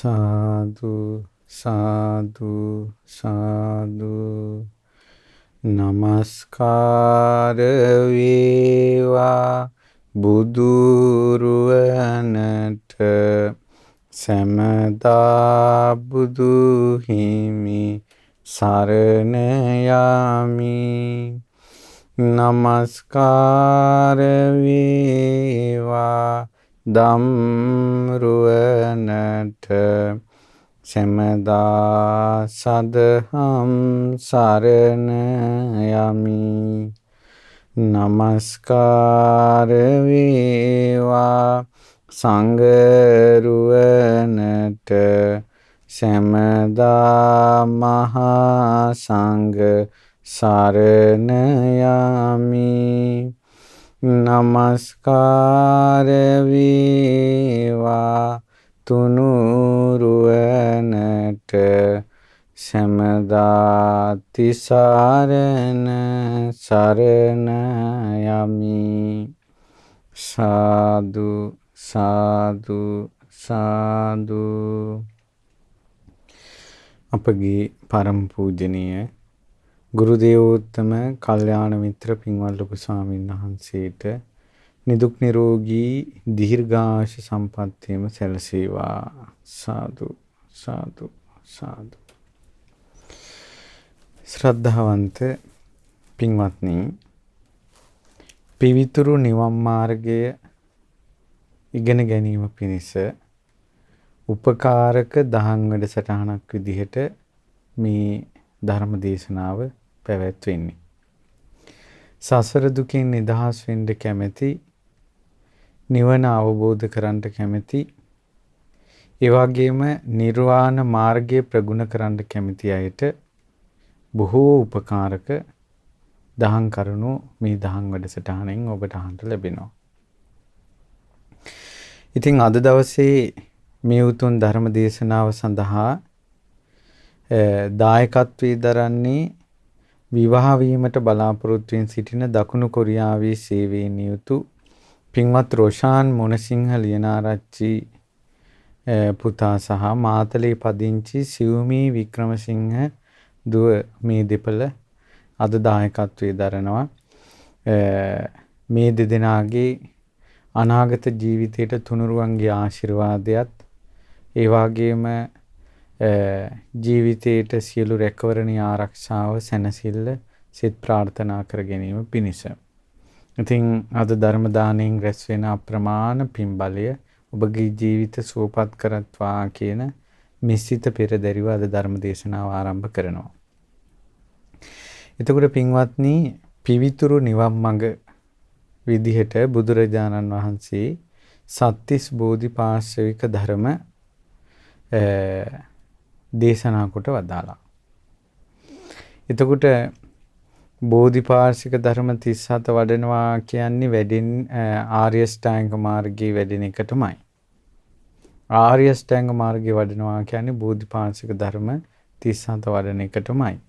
සාදු සාදු සාදු නමස්කාර වේවා බුදුරුවනට සැමදා බුදු හිමි සරණ යමි. නමස්කාර වේවා ධම්රුවනට සැමදා සදහම් සරණ යමි. නමස්කාර වේවා සංඝරුවනට සැමදා මහා සංඝ සරණ යමි. නමස්කාර වේවා තුනුරුවනට සැමදා තිසරණ සරණ යමි. සාදු සාදු සාදු. අපගේ පරම පූජනීය ගුරු දේවෝත්තම කල්යාණ මිත්‍ර පින්වත් ලොකු ස්වාමීන් වහන්සේට නිදුක් නිරෝගී දීර්ඝාෂ සම්පන්නියම සැලසේවා. සාදු සාදු සාදු. ශ්‍රද්ධාවන්ත පින්වත්නි, පිවිතුරු නිවන් මාර්ගය ඉගෙන ගැනීම පිණිස උපකාරක දහම් වැඩසටහනක් විදිහට මේ ධර්ම දේශනාව පැවැත්වෙන්නේ. සසර දුකින් නිදහස් වෙන්න කැමැති, නිවන අවබෝධ කරගන්න කැමැති, ඒ වගේම නිර්වාණ මාර්ගය ප්‍රගුණ කරන්න කැමැති අයට බොහෝ උපකාරක දහම් කරුණු මේ දහම් වැඩසටහනෙන් ඔබට අහන්න ලැබෙනවා. ඉතින් අද දවසේ මේ උතුම් ධර්ම දේශනාව සඳහා දායකත්වයේ දරන්නේ විවාහ වීමට බලාපොරොත්තු වෙන සිටින දකුණු කොරියාවේ සේවයේ නියුතු පින්වත් රොෂාන් මොනසිංහ ලියනාරච්චි පුතා සහ මාතලේ පදිංචි සිව්මී වික්‍රමසිංහ දුව මේ දෙපළ අද දායකත්වයේ දරනවා. මේ දෙදෙනාගේ අනාගත ජීවිතයට තුනුරුවන්ගේ ආශිර්වාදයත් ඒ වගේම ජීවිතයට සියලු රැකවරණී ආරක්ෂාව සැනසෙල්ල සිත ප්‍රාර්ථනා කර ගැනීම පිණිස. ඉතින් අද ධර්ම දාණයෙන් රැස් වෙන අප්‍රමාණ පින් බලය ඔබගේ ජීවිත සුවපත් කරත්වා කියන මිසිත පෙරදරිව අද ධර්ම දේශනාව ආරම්භ කරනවා. එතකොට පින්වත්නි, පිවිතුරු නිවන් මඟ විදිහට බුදුරජාණන් වහන්සේ සත්‍තිස් බෝධිපාර්ශ්වික ධර්ම දේශනා කොට වදාලා. එතකොට බෝධිපාර්ශ්වික ධර්ම 37 වඩනවා කියන්නේ වැඩින් ආර්ය ශ්‍රැංග මාර්ගයේ වැඩෙන එක තමයි. ආර්ය ශ්‍රැංග මාර්ගයේ වඩනවා කියන්නේ බෝධිපාර්ශ්වික ධර්ම 37 වඩන එක තමයි.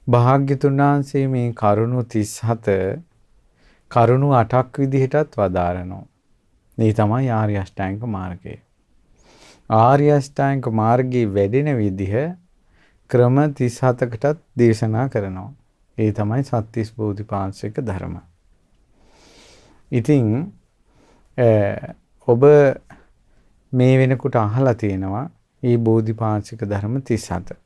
භාග්‍යතුන් වහන්සේ මේ කරුණු 37 කරුණු 8ක් විදිහටත් වදාරනවා. මේ තමයි ආර්ය අෂ්ටාංග මාර්ගය. ආර්ය අෂ්ටාංග මාර්ගයේ වැඩෙන විදිහ ක්‍රම 37කටත් දේශනා කරනවා. ඒ තමයි සත්‍තිස් බෝධිපාර්ශ්වික ධර්ම. ඉතින් ඔබ මේ වෙනකොට අහලා තියෙනවා මේ බෝධිපාර්ශ්වික ධර්ම 37.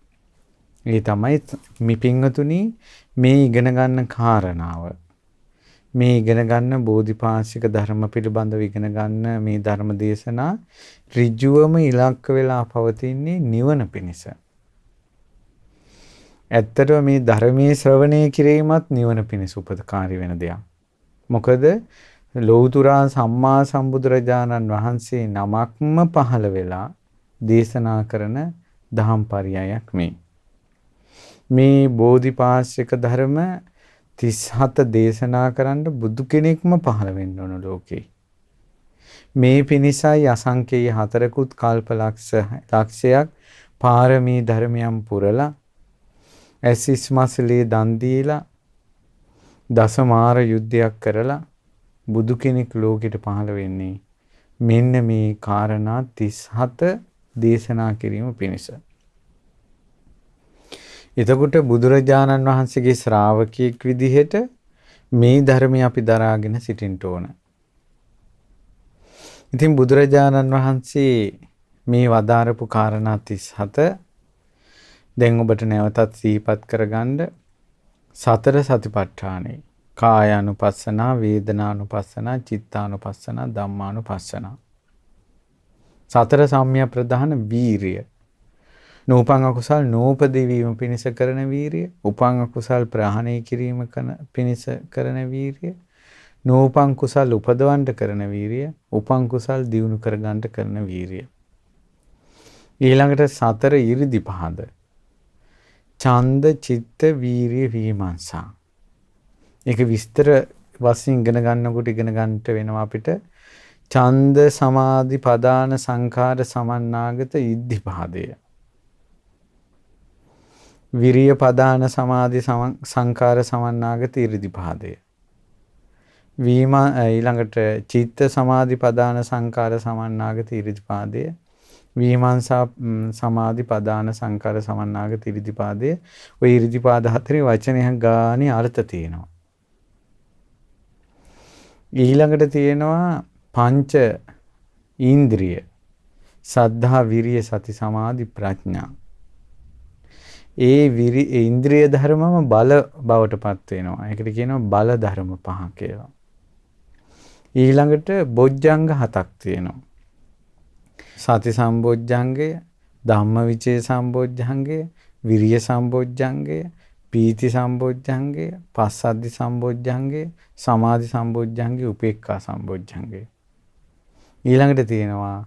ඒ තමයි මිපින්වතුනි මේ ඉගෙන ගන්න කාරණාව. මේ ඉගෙන ගන්න බෝධිපාර්ශ්වික ධර්ම පිළිබඳව ඉගෙන ගන්න මේ ධර්ම දේශනා ඍජුවම ඉලක්ක වෙලා පවතින්නේ නිවන පිණිස. ඇත්තටම මේ ධර්මයේ ශ්‍රවණය කිරීමත් නිවන පිණිස උපකාරී වෙන දෙයක්. මොකද ලෞතුරා සම්මා සම්බුදුරජාණන් වහන්සේ නමක්ම පහළ වෙලා දේශනා කරන දහම් පරයයක් මේ. මේ බෝධිපාර්ශ්වික ධර්ම 37 දේශනා කරන්න බුදු කෙනෙක්ම පහළ වෙන්න ඕන ලෝකේ. මේ පිණිසයි අසංකේය 4කුත් කල්ප ලක්ෂයක් පාරමී ධර්මයන් පුරලා ඇසිස් මසලේ දන් දීලා දසමාර යුද්ධයක් කරලා බුදු කෙනෙක් ලෝකෙට පහළ වෙන්නේ මෙන්න මේ කාරණා 37 දේශනා කිරීම පිණිස. එතකොට බුදුරජාණන් වහන්සේගේ ශ්‍රාවකයෙක් විදිහට මේ ධර්මය අපි දරාගෙන සිටින්න ඕන. ඉතින් බුදුරජාණන් වහන්සේ මේ වදාරපු කාරණා 37 දැන් ඔබට නැවතත් සිහිපත් කරගන්න. සතර සතිපට්ඨානෙ කායානුපස්සනා, වේදනානුපස්සනා, චිත්තානුපස්සනා, ධම්මානුපස්සනා. සතර සම්‍යක් ප්‍රධාන වීරිය. නූපං අකුසල් නූපදී වීම පිණිස කරන වීරිය, උපං අකුසල් ප්‍රහාණය කිරීම පිණිස කරන වීරිය, නූපං කුසල් උපදවන්න කරන වීරිය, උපං කුසල් දියුණු කරගන්න කරන වීරිය. ඊළඟට සතර ඉරිදිපහද. ඡන්ද, චිත්ත, වීරිය, විමර්ශා. ඒක විස්තර වශයෙන් ඉගෙන ගන්නකොට ඉගෙන ගන්නට වෙනවා අපිට. ඡන්ද, සමාධි, පදාන, සංඛාර, සමන්නාගත, ඉද්ධිපාදය. විරිය, පදාන, සමාධි, සංඛාර, සමන්නාගත, ඉරිදිපාදය. ඊළඟට චිත්ත, සමාධි, පදාන, සංඛාර, සමන්නාගත, ඉරිදිපාදය. විමර්ශා, සමාධි, පදාන, සංඛාර, සමන්නාගත, ඉරිදිපාදය. ඔය ඉරිදිපාද හතරේ වචනයක් ගානේ අර්ථ තියෙනවා. ඊළඟට තියෙනවා පංච ඉන්ද්‍රිය. සද්ධා, විරිය, සති, සමාධි, ප්‍රඥා. ඒ ඉන්ද්‍රිය ධර්මම බල බවට පත් වෙනවා. ඒකට කියනවා බල ධර්ම 5 කියලා. ඊළඟට බොජ්ජංග 7ක් තියෙනවා. සති සම්බොජ්ජංගය, ධම්මවිචේ සම්බොජ්ජංගය, විරිය සම්බොජ්ජංගය, පීති සම්බොජ්ජංගය, පස්සද්ධි සම්බොජ්ජංගය, සමාධි සම්බොජ්ජංගය, උපේක්ඛා සම්බොජ්ජංගය. ඊළඟට තියෙනවා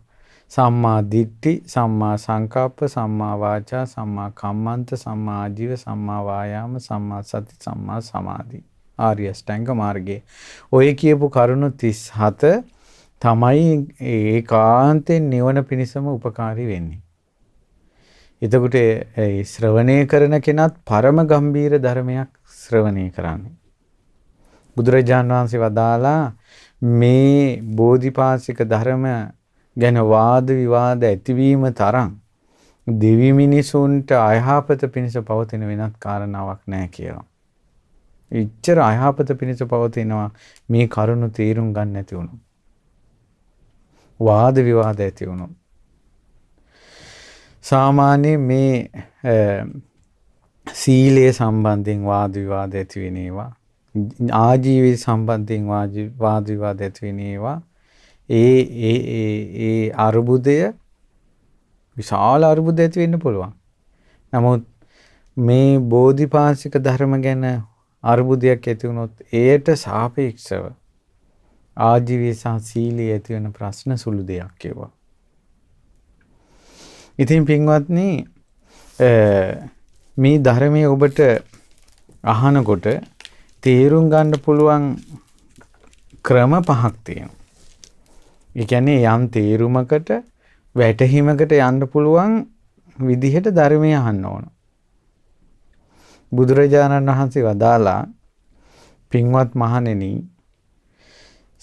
සම්මා දිට්ඨි, සම්මා සංකප්ප, සම්මා වාචා, සම්මා කම්මන්ත, සම්මා ආජීව, සම්මා වායාම, සම්මා සති, සම්මා සමාධි. ආර්ය අෂ්ටාංග මාර්ගයේ ඔය කියපු කරුණු 37 තමයි ඒකාන්තයෙන් නිවන පිණිසම උපකාරී වෙන්නේ. එතකොට ඒ ශ්‍රවණය කරන කෙනත් පරම ගම්බීර ධර්මයක් ශ්‍රවණය කරන්නේ. බුදුරජාණන් වහන්සේ වදාලා මේ බෝධිපාශික ධර්ම ගැන වාද විවාද ඇතිවීම තරම් දෙවි මිනිසුන්ට අයහපත පිණිස පවතින වෙනත් කාරණාවක් නැහැ කියලා. ඉච්ඡර අයහපත පිණිස පවතිනවා මේ කරුණු තේරුම් ගන්න නැති වුණොත්. වාද විවාද ඇති වුණොත්. සාමාන්‍ය මේ සීලය සම්බන්ධයෙන් වාද විවාද ඇති වෙන ඒවා, ආජීවය සම්බන්ධයෙන් වාද විවාද ඇති වෙන ඒවා, ඒ අරුබුදය විශාල අරුබුද ඇති වෙන්න පුළුවන්. නමුත් මේ බෝධිපාශික ධර්ම ගැන අරුබුදයක් ඇති වුණොත් එයට සාපේක්ෂව ආජීවය සහ සීලයේ ඇති වෙන ප්‍රශ්න සුළු දෙයක් ඒවා. ඉතින් පින්වත්නි මේ ධර්මයේ ඔබට අහනකොට තේරුම් ගන්න පුළුවන් ක්‍රම 5ක් තියෙනවා. ඒ කියන්නේ යම් තේරුමකට වැටහීමකට යන්න පුළුවන් විදිහට ධර්මය අහන්න ඕන. බුදුරජාණන් වහන්සේ වදාලා පින්වත් මහණෙනි,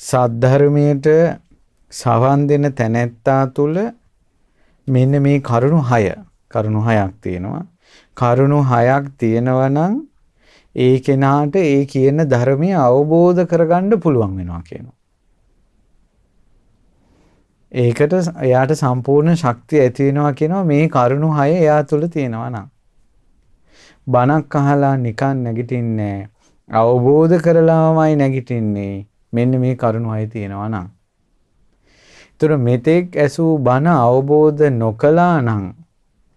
සද්ධර්මයට සවන් දෙන තැනැත්තා තුල මෙන්න මේ කරුණු 6ක් තියෙනවා. කරුණු 6ක් තියෙනවා නම් ඒ කෙනාට ඒ කියන ධර්මය අවබෝධ කරගන්න පුළුවන් වෙනවා කියනවා. ඒකට එයාට සම්පූර්ණ ශක්තිය ඇති වෙනවා කියනවා මේ කරුණු 6 එයා තුල තියෙනවා නම්. බණක් අහලා නිකන් නැගිටින්නේ අවබෝධ කරලාමයි නැගිටින්නේ. මෙන්න මේ කරුණු 6 තියෙනවා නම්. ඒතර මෙතෙක් ඇසූ බණ අවබෝධ නොකළා නම්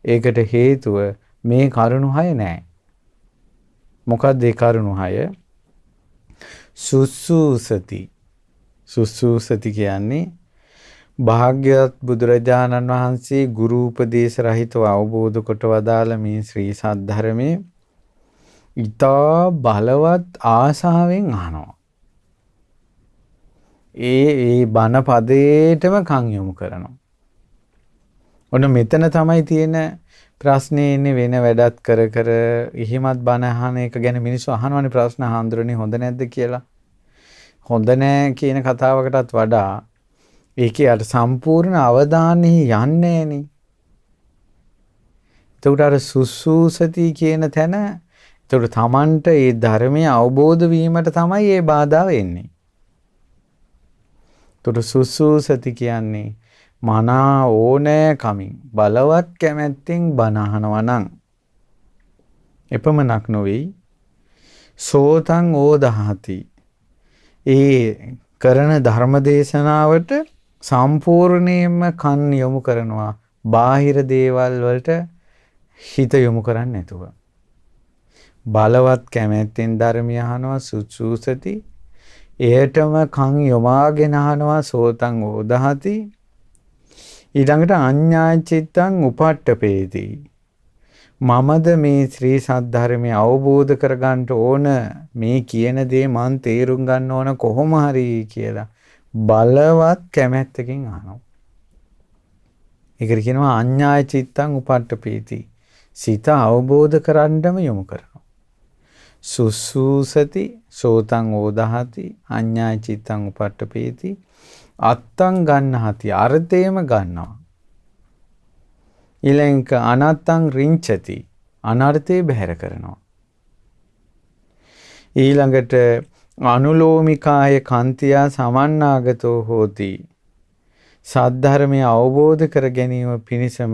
ඒකට හේතුව මේ කරුණු 6 නෑ. මොකක්ද ඒ කරුණු 6? සුසුසති. සුසුසති කියන්නේ භාග්‍යවත් බුදුරජාණන් වහන්සේ ගුරු උපදේශ රහිතව අවබෝධ කොට වදාළ මේ ශ්‍රී සද්ධර්මයේ ඊතා බලවත් ආසාවෙන් අහනවා. ඒ බණ පදේටම කන් යොමු කරනවා. ඔන්න මෙතන තමයි තියෙන ප්‍රශ්නේ ඉන්නේ. වෙන වැඩත් කර කර එහිමත් බණ අහන එක ගැන මිනිස්සු අහනවනේ ප්‍රශ්න. හාමුදුරනේ හොඳ නැද්ද කියලා. හොඳ නැහැ කියන කතාවකටත් වඩා ඒකේ අර සම්පූර්ණ අවධානය යන්නේ නේ. එතකොට අර සුසුසති කියන තැන එතකොට තමන්ට ඒ ධර්මය අවබෝධ වීමට තමයි මේ බාධා වෙන්නේ. එතකොට සුසුසති කියන්නේ මනා ඕනෑ කමින් බලවත් කැමැත්තෙන් බණ අහනවා නම් එපමණක් නොවේ සෝතං ඕදහති ඒ කරන ධර්ම දේශනාවට සම්පූර්ණයෙන්ම කන් යොමු කරනවා බාහිර දේවල් වලට හිත යොමු කරන්නේ නැතුව බලවත් කැමැත්තෙන් ධර්මය අහනවා සුසුසති එයටම කන් යොමාගෙන අහනවා සෝතං ඕදහති ඊළඟට අඤ්ඤා චිත්තං උපට්ඨපේති මමද මේ ශ්‍රී සද්ධර්මය අවබෝධ කරගන්න ඕන මේ කියන දේ මන් තේරුම් ගන්න ඕන කොහොම හරි කියලා බලවත් කැමැත්තකින් අහනවා. ඒකට කියනවා අඤ්ඤා චිත්තං උපට්ඨපේති සිත අවබෝධ කරගන්නම යොමු කරනවා. සුසුසති සෝතං ඕදහති අඤ්ඤා චිත්තං උපට්ඨපේති අත්තං ගන්නහති අර්ථයම ගන්නවා. ඊළඟ අනත්තං රිංචති අනර්ථේ බැහැර කරනවා. ඊළඟට අනුලෝමිකාය කන්තියා සමන්නාගතෝ හෝති සද්ධර්මය අවබෝධ කර ගැනීම පිණිසම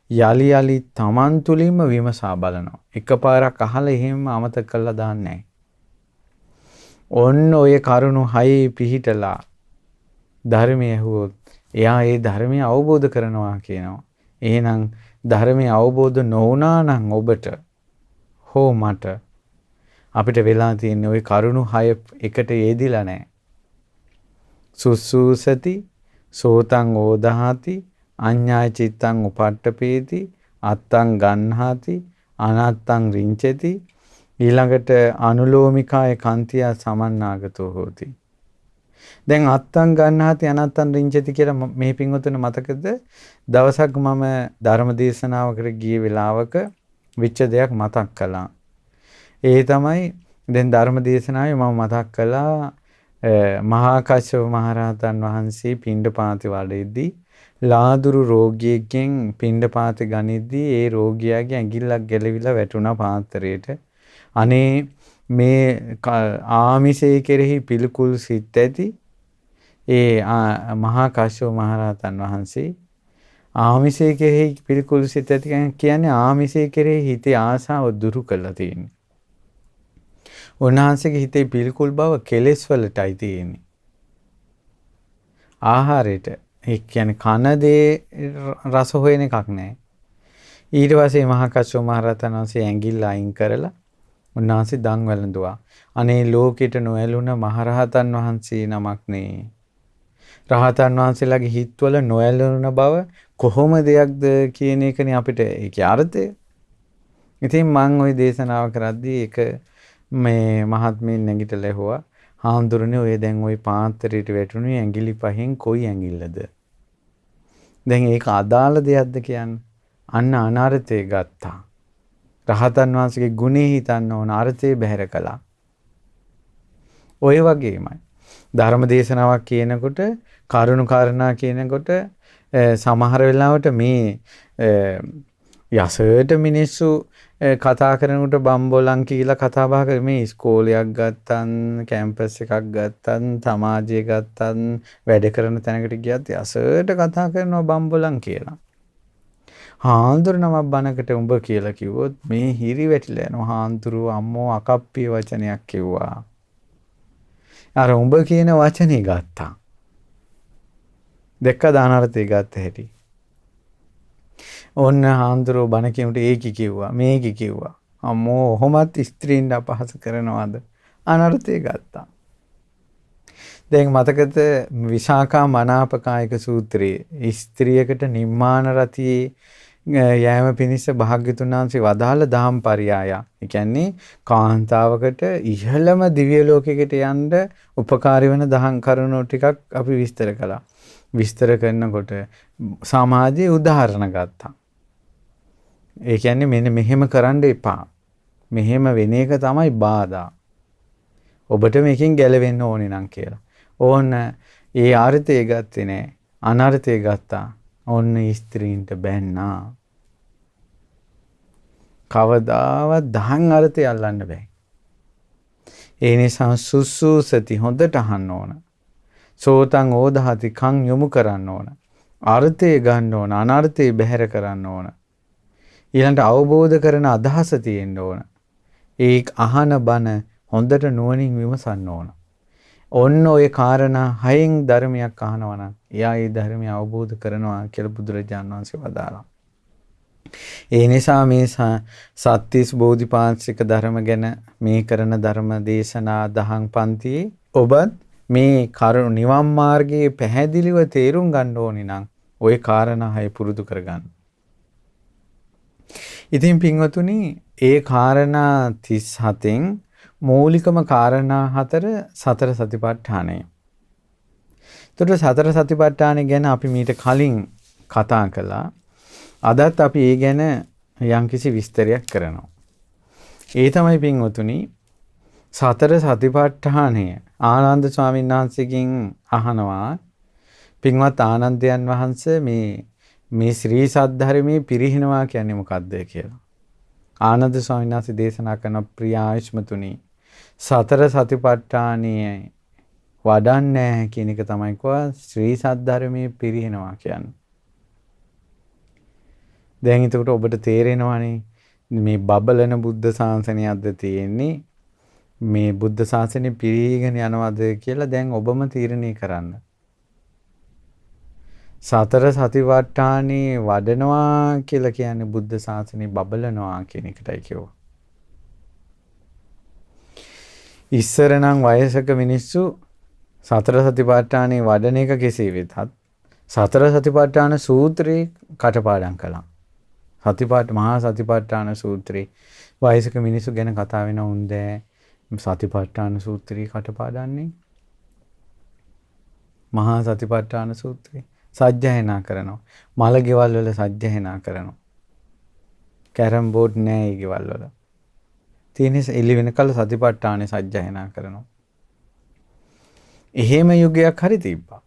යලි යලි තමන් තුළින්ම විමසා බලනවා. එකපාරක් අහලා එහෙම අමතක කරලා දාන්නේ නැහැ. ඔන්න ඔය කරුණු 6 පිහිටලා ධර්මය ඇහුවොත් එයා ඒ ධර්මය අවබෝධ කරනවා කියනවා. එහෙනම් ධර්මය අවබෝධ නොවුණා නම් ඔබට හෝ මට අපිට වෙලා තියෙන ওই කරුණු 6 එකට යෙදිලා නැහැ. සුසුසති සෝතං ඕදහති අඤ්ඤා චිත්තං උපට්ඨපේති අත්තං ගන්හාති අනත්තං රිංචති ඊළඟට අනුලෝමිකාය කන්තියා සමන්නාගතෝ හෝති. දැන් අත්තං ගන්හාති අනත්තං රිංචති කියලා මේ පින්වතුන් මතකද? දවසක් මම ධර්ම දේශනාවකට ගිය වෙලාවක විච්ච දෙයක් මතක් කළා. ඒ තමයි දැන් ධර්ම දේශනාවේ මම මතක් කළා මහා කස්සප මහරහතන් වහන්සේ පිණ්ඩපාතේ වඩෙද්දී ලාදුරු රෝගියෙක්ගෙන් පිණ්ඩපාතේ ගනිද්දී ඒ රෝගියාගේ ඇඟිල්ලක් ගැලවිලා වැටුණා පාත්‍රයට. අනේ මේ ආමිෂයේ කෙරෙහි පිළිකුල් සිත් ඇති ඒ මහා කස්සප මහරහතන් වහන්සේ ආමිෂයේ කෙරෙහි පිළිකුල් සිත් ඇති කියන්නේ ආමිෂයේ කෙරෙහි හිතේ ආසාව දුරු කළා තියෙන්නේ. උන්වහන්සේගේ හිතේ පිළිකුල් බව කෙලෙස් වලටයි තියෙන්නේ. ආහාරයට ඒ කියන්නේ කන දේ රස හොයන එකක් නෑ. ඊට පස්සේ මහා කස්සප මහරහතන් වහන්සේ ඇඟිල්ල අයින් කරලා උන්වහන්සේ දන් වැළඳුවා. අනේ ලෝකෙට නොඇලුන මහරහතන් වහන්සේ නමක් නේ. රහතන් වහන්සේලාගේ හිත්වල නොඇලුන බව කොහොම දෙයක්ද කියන එකනේ අපිට ඒකේ අර්ථය. ඉතින් මම ওই දේශනාව කරද්දී ඒක මේ මහත්මීන් නැගිටලා ඇහුවා හාමුදුරනේ ඔය දැන් ওই පාත්‍රයට වැටුණේ ඇඟිලි පහෙන් කොයි ඇඟිල්ලද? දැන් ඒක අදාළ දෙයක්ද කියන්නේ? අන්න අනර්ථය ගත්තා. රහතන් වහන්සේගේ ගුණේ හිතන්න ඕන අර්ථය බැහැර කළා. ඔය වගේමයි ධර්ම දේශනාවක් කියනකොට කරුණු කාරණා කියනකොට සමහර වෙලාවට මේ යසට මිනිස්සු කතා කරනකොට බම්බෝලන් කියලා කතා බහ කර මේ ඉස්කෝලයක් ගත්තන් කැම්පස් එකක් ගත්තන් සමාජය ගත්තන් වැඩ කරන තැනකට ගියත් යසට කතා කරනවා බම්බෝලන් කියලා. හාන්දුර නමක් බණකට උඹ කියලා කිව්වොත් මේ හිරි වැටිලා යනවා. හාන්දුරු අම්මෝ අකප්පිය වචනයක් කිව්වා. අර උඹ කියන වචනේ ගත්තා. දෙක දානර්ථය ගත්ත හැටි. ඔන්න හාන්දුරෝ බණ කියමුට ඒකි කිව්වා මේකි කිව්වා. අම්මෝ ඔහොමත් ස්ත්‍රීන් අපහාස කරනවද? අනර්ථය ගත්තා. දැන් මතකද විශාඛා මනාපකායක සූත්‍රයේ ස්ත්‍රියකට නිම්මාන රතියේ යෑම පිණිස භාග්‍යතුන් වහන්සේ වදාළ දහම් පරියාය. ඒ කියන්නේ කාන්තාවකට ඉහළම දිව්‍ය ලෝකයකට යන්න උපකාරී වෙන දහම් කරුණු ටිකක් අපි විස්තර කළා. විස්තර කරනකොට සමාජයේ උදාහරණ ගත්තා. ඒ කියන්නේ මෙන්න මෙහෙම කරන්න එපා. මෙහෙම වෙන එක තමයි බාධා. ඔබට මේකෙන් ගැලවෙන්න ඕනේ නම් කියලා. ඕන ඒ ආර්ථය ගත්තේ නෑ. අනර්ථය ගත්තා. ඔන්න ස්ත්‍රීන්ට බැන්නා. කවදාවත් දහං අර්ථය අල්ලන්න බෑ. ඒ නිසා සුසුසති හොඳට අහන්න ඕන. සෝතං ඕදහති කන් යොමු කරන්න ඕන. අර්ථය ගන්න ඕන. අනර්ථය බැහැර කරන්න ඕන. ඊළඟට අවබෝධ කරන අදහස තියෙන්න ඕන. ඒ අහන බණ හොඳට නුවණින් විමසන්න ඕන. ඔන්න ඔය කාරණා 6න් ධර්මයක් අහනවා නම් එයා ඒ ධර්මය අවබෝධ කරනවා කියලා බුදුරජාණන් වහන්සේ වදාළා. ඒ නිසා මේ සත්‍තිස් බෝධිපාක්ෂික ධර්ම ගැන මේ කරන ධර්ම දේශනා දහම් පන්තියේ ඔබත් මේ කරුණ නිවන් මාර්ගයේ පැහැදිලිව තේරුම් ගන්න ඕනි නම් ওই කාරණා 6 පුරුදු කරගන්න. ඉතින් පින්වතුනි ඒ කාරණා 37න් මූලිකම කාරණා 4 සතර සතිපට්ඨානය. එතකොට සතර සතිපට්ඨානය ගැන අපි මීට කලින් කතා කළා. අදත් අපි ඒ ගැන යම්කිසි විස්තරයක් කරනවා. ඒ තමයි පින්වතුනි සතර සතිපට්ඨානය ආනන්ද ස්වාමීන් වහන්සේගෙන් අහනවා. පින්වත් ආනන්දයන් වහන්සේ මේ ශ්‍රී සද්ධර්මයේ පිරිහිනවා කියන්නේ මොකක්ද කියලා. ආනන්ද ස්වාමීන් වහන්සේ දේශනා කරන ප්‍රිය ආයුෂ්මතුනි සතර සතිපට්ඨානයේ වඩන්නේ කියන එක තමයි කොහොම ශ්‍රී සද්ධර්මයේ පිරිහිනවා කියන්නේ. දැන් එතකොට ඔබට තේරෙනවානේ මේ බබලන බුද්ධ ශාසනයක්ද තියෙන්නේ මේ බුද්ධ ශාසනය පිරීගෙන යනවද කියලා දැන් ඔබම තීරණය කරන්න. සතර සතිපට්ඨානේ වඩනවා කියලා කියන්නේ බුද්ධ ශාසනය බබලනවා කියන එකටයි කියව. ඉස්සර නම් වයසක මිනිස්සු සතර සතිපට්ඨානේ වඩන එක කෙසේ වෙතත් සතර සතිපට්ඨාන සූත්‍රේ කටපාඩම් කළා. මහා සතිපට්ඨාන සූත්‍රේ වයසක මිනිස්සු ගැන කතා වෙන උන්දෑ සතිපට්ඨාන සූත්‍රේ කටපාඩම්නේ. මහා සතිපට්ඨාන සූත්‍රේ සජ්ජායනා කරනවා. මල ගෙවල් වල සජ්ජායනා කරනවා. කැරම් බෝඩ් නෑ ඒ ගෙවල් වල. තියෙන එළි වෙනකල් සතිපට්ඨානේ සජ්ජායනා කරනවා. එහෙම යුගයක් හරි තිබ්බා.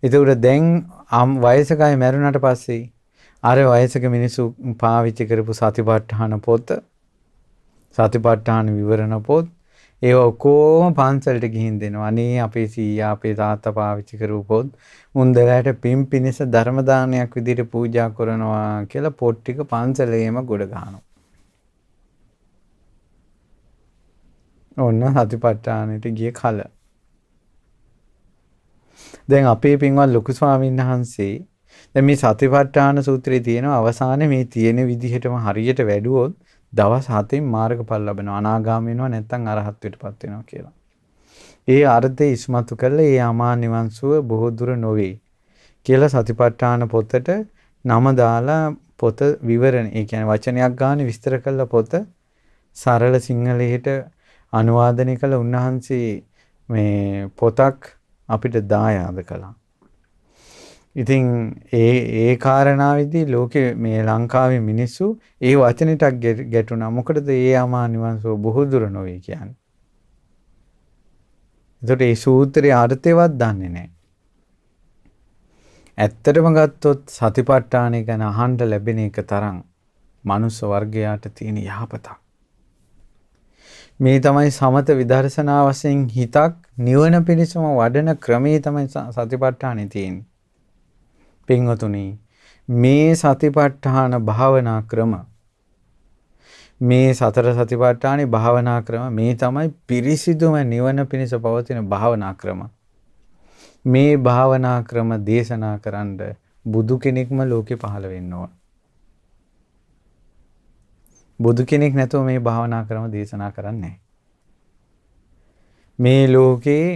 ඒතකොට දැන් වයසක අය මැරුණාට පස්සේ අර වයසක මිනිස්සු පාවිච්චි කරපු සතිපට්ඨාන පොත සතිපට්ඨාන විවරණ පොත් ඒ ඔක්කොම පන්සලට ගිහින් දෙනවා. අනේ අපේ සීයා අපේ තාත්තා පාවිච්චි කරපු පොත් මුන්දලට පින් පිනිස ධර්ම දානයක් විදිහට පූජා කරනවා කියලා පොත් ටික පන්සලේම ගොඩ ගහනවා. ඔන්න සතිපට්ඨානෙට ගිය කල. දැන් අපේ පින්වත් ලොකු ස්වාමීන් වහන්සේ දැන් මේ සතිපට්ඨාන සූත්‍රයේ තියෙන අවසානයේ මේ තියෙන විදිහටම හරියට වැඩුවොත් දවස් 7න් මාර්ගඵල ලැබෙනවා. අනාගාමී වෙනවා නැත්නම් අරහත්ත්වයටපත් වෙනවා කියලා. ඒ අර්ථය ඉස්මතු කළා ඒ අමා නිවන් සුව බොහෝ දුර නොවේ කියලා සතිපට්ඨාන පොතට නම දාලා පොත විවරණ ඒ කියන්නේ වචනයක් ගන්න විස්තර කළ පොත සරල සිංහලයට අනුවාදනය කළ උන්වහන්සේ මේ පොතක් අපිට දායාද කළා. ඉතින් ඒ කාරණාවේදී ලෝකේ මේ ලංකාවේ මිනිස්සු ඒ වචනෙටක් ගැටුණා. මොකටද ඒ අමා නිවන් සුව බොහෝ දුර නොවේ කියන්නේ. ඒකට ඒ සූත්‍රයේ අර්ථයවත් දන්නේ නැහැ. ඇත්තටම ගත්තොත් සතිපට්ඨානය ගැන අහන්න ලැබෙන එක තරම් මනුස්ස වර්ගයාට තියෙන යහපතක්. මේ තමයි සමත විදර්ශනා වශයෙන් හිතක් නිවන පිණිසම වඩන ක්‍රමයේ තමයි සතිපට්ඨානෙ තියෙන්නේ. පින්වතුනි මේ සතිපට්ඨාන භාවනා ක්‍රම මේ සතර සතිපට්ඨානේ භාවනා ක්‍රම මේ තමයි පිරිසිදුම නිවන පිණිස පවතින භාවනා ක්‍රම. මේ භාවනා ක්‍රම දේශනා කරන්න බුදු කෙනෙක්ම ලෝකේ පහළ වෙන්න ඕන. බුදු කෙනෙක් නැතුව මේ භාවනා ක්‍රම දේශනා කරන්නේ නැහැ. මේ ලෝකේ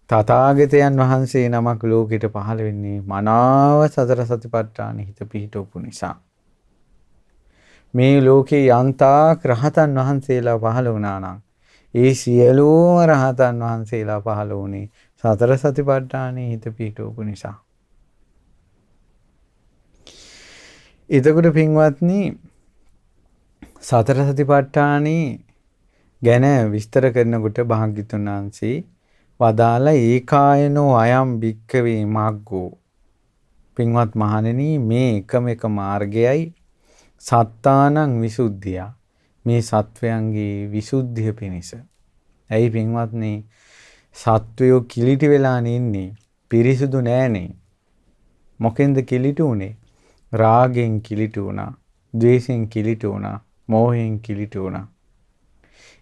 තථාගතයන් වහන්සේ නමක් ලෝකෙට පහළ වෙන්නේ මනාව සතර සතිපට්ඨාන හිත පිහිටවපු නිසා. මේ ලෝකේ යන්තාක් රහතන් වහන්සේලා පහළ වුණා නම් ඒ සියලුම රහතන් වහන්සේලා පහළ වුණේ සතර සතිපට්ඨානෙ හිත පිහිටවපු නිසා. එතකොට පින්වත්නි සතර සතිපට්ඨානෙ ගැන විස්තර කරනකොට භාග්‍යතුන් වහන්සේ වදාලා ඒකායනෝ අයම් භික්කවේ මග්ගෝ. පින්වත් මහණෙනි මේ එකම එක මාර්ගයයි සත්තානං විසුද්ධිය. මේ සත්වයන්ගේ විසුද්ධිය පිණිස. ඇයි පින්වත්නි සත්වයෝ කිලිටි වෙලා ඉන්නේ? පිරිසුදු නෑනේ. මොකෙන්ද කිලිටි උනේ? රාගෙන් කිලිටි වුණා, ද්වේෂෙන් කිලිටි වුණා, මෝහයෙන් කිලිටි වුණා.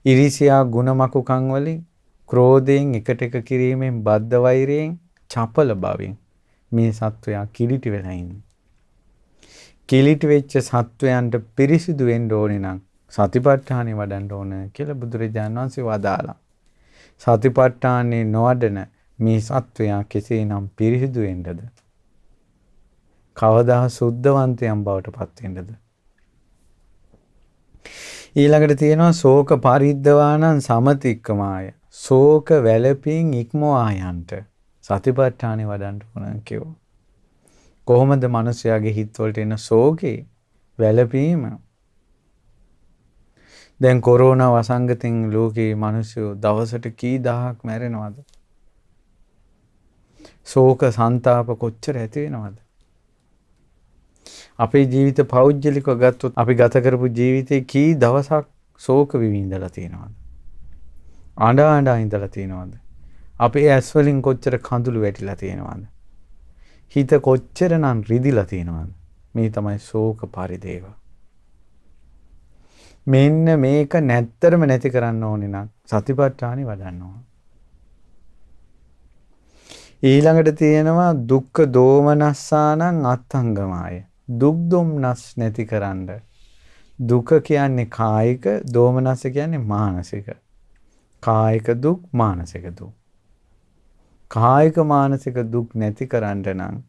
ඉරිසියා ගුණමකුකම් වලින්, ක්‍රෝධයෙන් එකට එක කිරීමෙන්, බද්ධ වෛරයෙන්, චපල බවින් මේ සත්වයා කිලිටි වෙලා ඉන්නේ. කිලිටි වෙච්ච සත්වයන්ට පිරිසිදු වෙන්න ඕනේ නම් සතිපට්ඨානෙ වඩන්න ඕන කියලා බුදුරජාණන් වහන්සේ වදාලා. සතිපට්ඨානෙ නොවඩන මේ සත්වයා කෙසේනම් පිරිසිදු වෙන්නද? කවදා සුද්ධවන්තයන් බවට පත් වෙන්නද? ඊළඟට තියෙනවා ශෝක පරිද්දවානං සමතික්කමාය. ශෝක වැළපීම් ඉක්මවා යන්ට සතිපට්ඨානෙ වඩන්න ඕන කියෝ. කොහොමද මිනිස්යාගේ හිතවලට එන ශෝකේ වැළපීම? දැන් කොරෝනා වසංගතෙන් ලෝකේ මිනිස්සු දවසට කී දහයක් මැරෙනවද? ශෝක සංතාප කොච්චර ඇති වෙනවද? අපේ ජීවිත පෞද්ගලිකව ගත්තොත් අපි ගත කරපු ජීවිතේ කී දවසක් ශෝක විඳලා තියෙනවද? අඬා අඬා ඉඳලා තියෙනවද? අපේ ඇස් වලින් කොච්චර කඳුළු වැටිලා තියෙනවද? හිත කොච්චරනම් රිදිලා තියෙනවද? මේ තමයි ශෝක පරිදේව. මෙන්න මේක නැත්තරම නැති කරන්න ඕනේ නම් සතිපට්ඨානෙ වඩන්න ඕන. ඊළඟට තියෙනවා දුක්ඛ දෝමනස්සානං අත්ංගමාය. දුක් දුම්නස් නැතිකරන්න. දුක කියන්නේ කායික, දෝමනස්ස කියන්නේ මානසික. කායික දුක්, මානසික දුක්. කායික මානසික දුක් නැති කරන්න නම්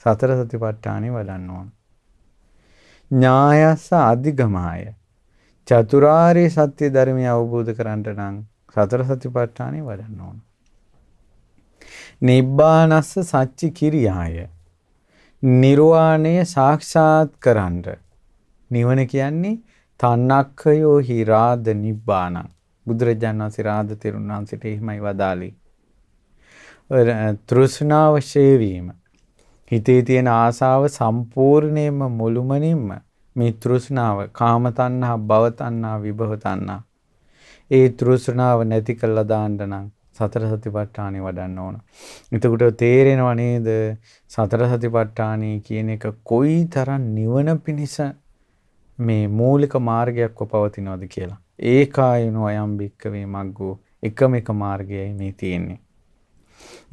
සතර සතිපට්ඨානෙ වඩන්න ඕන. ඥායස්ස අධිගමාය. චතුරාර්ය සත්‍ය ධර්මය අවබෝධ කරගන්න නම් සතර සතිපට්ඨානෙ වඩන්න ඕන. නිබ්බානස්ස සච්චි කිරියාය. නිර්වාණය සාක්ෂාත් කරන්න. නිවන කියන්නේ තණ්හක්ඛයෝ හි රාද නිබ්බානං. බුදුරජාණන් වහන්සේ රාද තෙරුන් වහන්සේට එහෙමයි වදාළේ. තෘෂ්ණාව ඡේ වීම. හිතේ තියෙන ආසාව සම්පූර්ණයෙන්ම මුළුමනින්ම මේ තෘෂ්ණාව, කාම තණ්හා, භව තණ්හා, විභව තණ්හා, ඒ තෘෂ්ණාව නැති කළා දාන්න නම් සතර සතිපට්ඨානෙ වඩන්න ඕන. එතකොට තේරෙනව නේද සතර සතිපට්ඨානෙ කියන එක කොයිතරම් නිවන පිණිස මේ මූලික මාර්ගයක්ව පවතිනවද කියලා. ඒකායනෝ අයම් භික්කවේ මග්ගෝ. එකම එක මාර්ගයයි මේ තියෙන්නේ.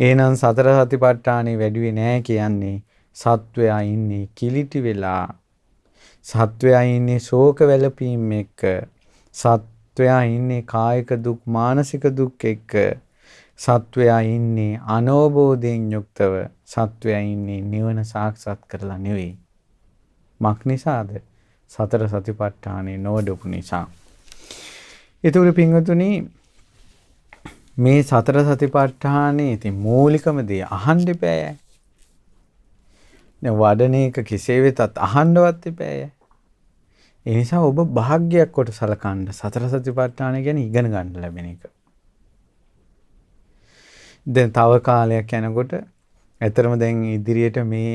එහෙනම් සතර සතිපට්ඨානෙ වැඩිවේ නෑ කියන්නේ සත්වයා ඉන්නේ කිලිටි වෙලා. සත්වයා ඉන්නේ ශෝක වැළපීම් එක්ක. සත්වයා ඉන්නේ කායික දුක්, මානසික දුක් එක්ක. සත්වයා ඉන්නේ අනෝබෝධයෙන් යුක්තව. සත්වයා ඉන්නේ නිවන සාක්ෂාත් කරලා නෙවෙයි. මක් නිසාද? සතර සතිපට්ඨානෙ නොවඩපු නිසා. ඒතුළු පින්වතුනි මේ සතර සතිපට්ඨානෙ ඉතින් මූලිකම දේ අහන්න එපාය. දැන් වඩන එක කෙසේ වෙතත් අහන්නවත් එපාය. ඒ නිසා ඔබ භාග්‍යයක් කොට සලකන්න සතර සතිපට්ඨාන ගැන ඉගෙන ගන්න ලැබෙන එක. දැන් තව කාලයක් යනකොට ඇතරම දැන් ඉදිරියට මේ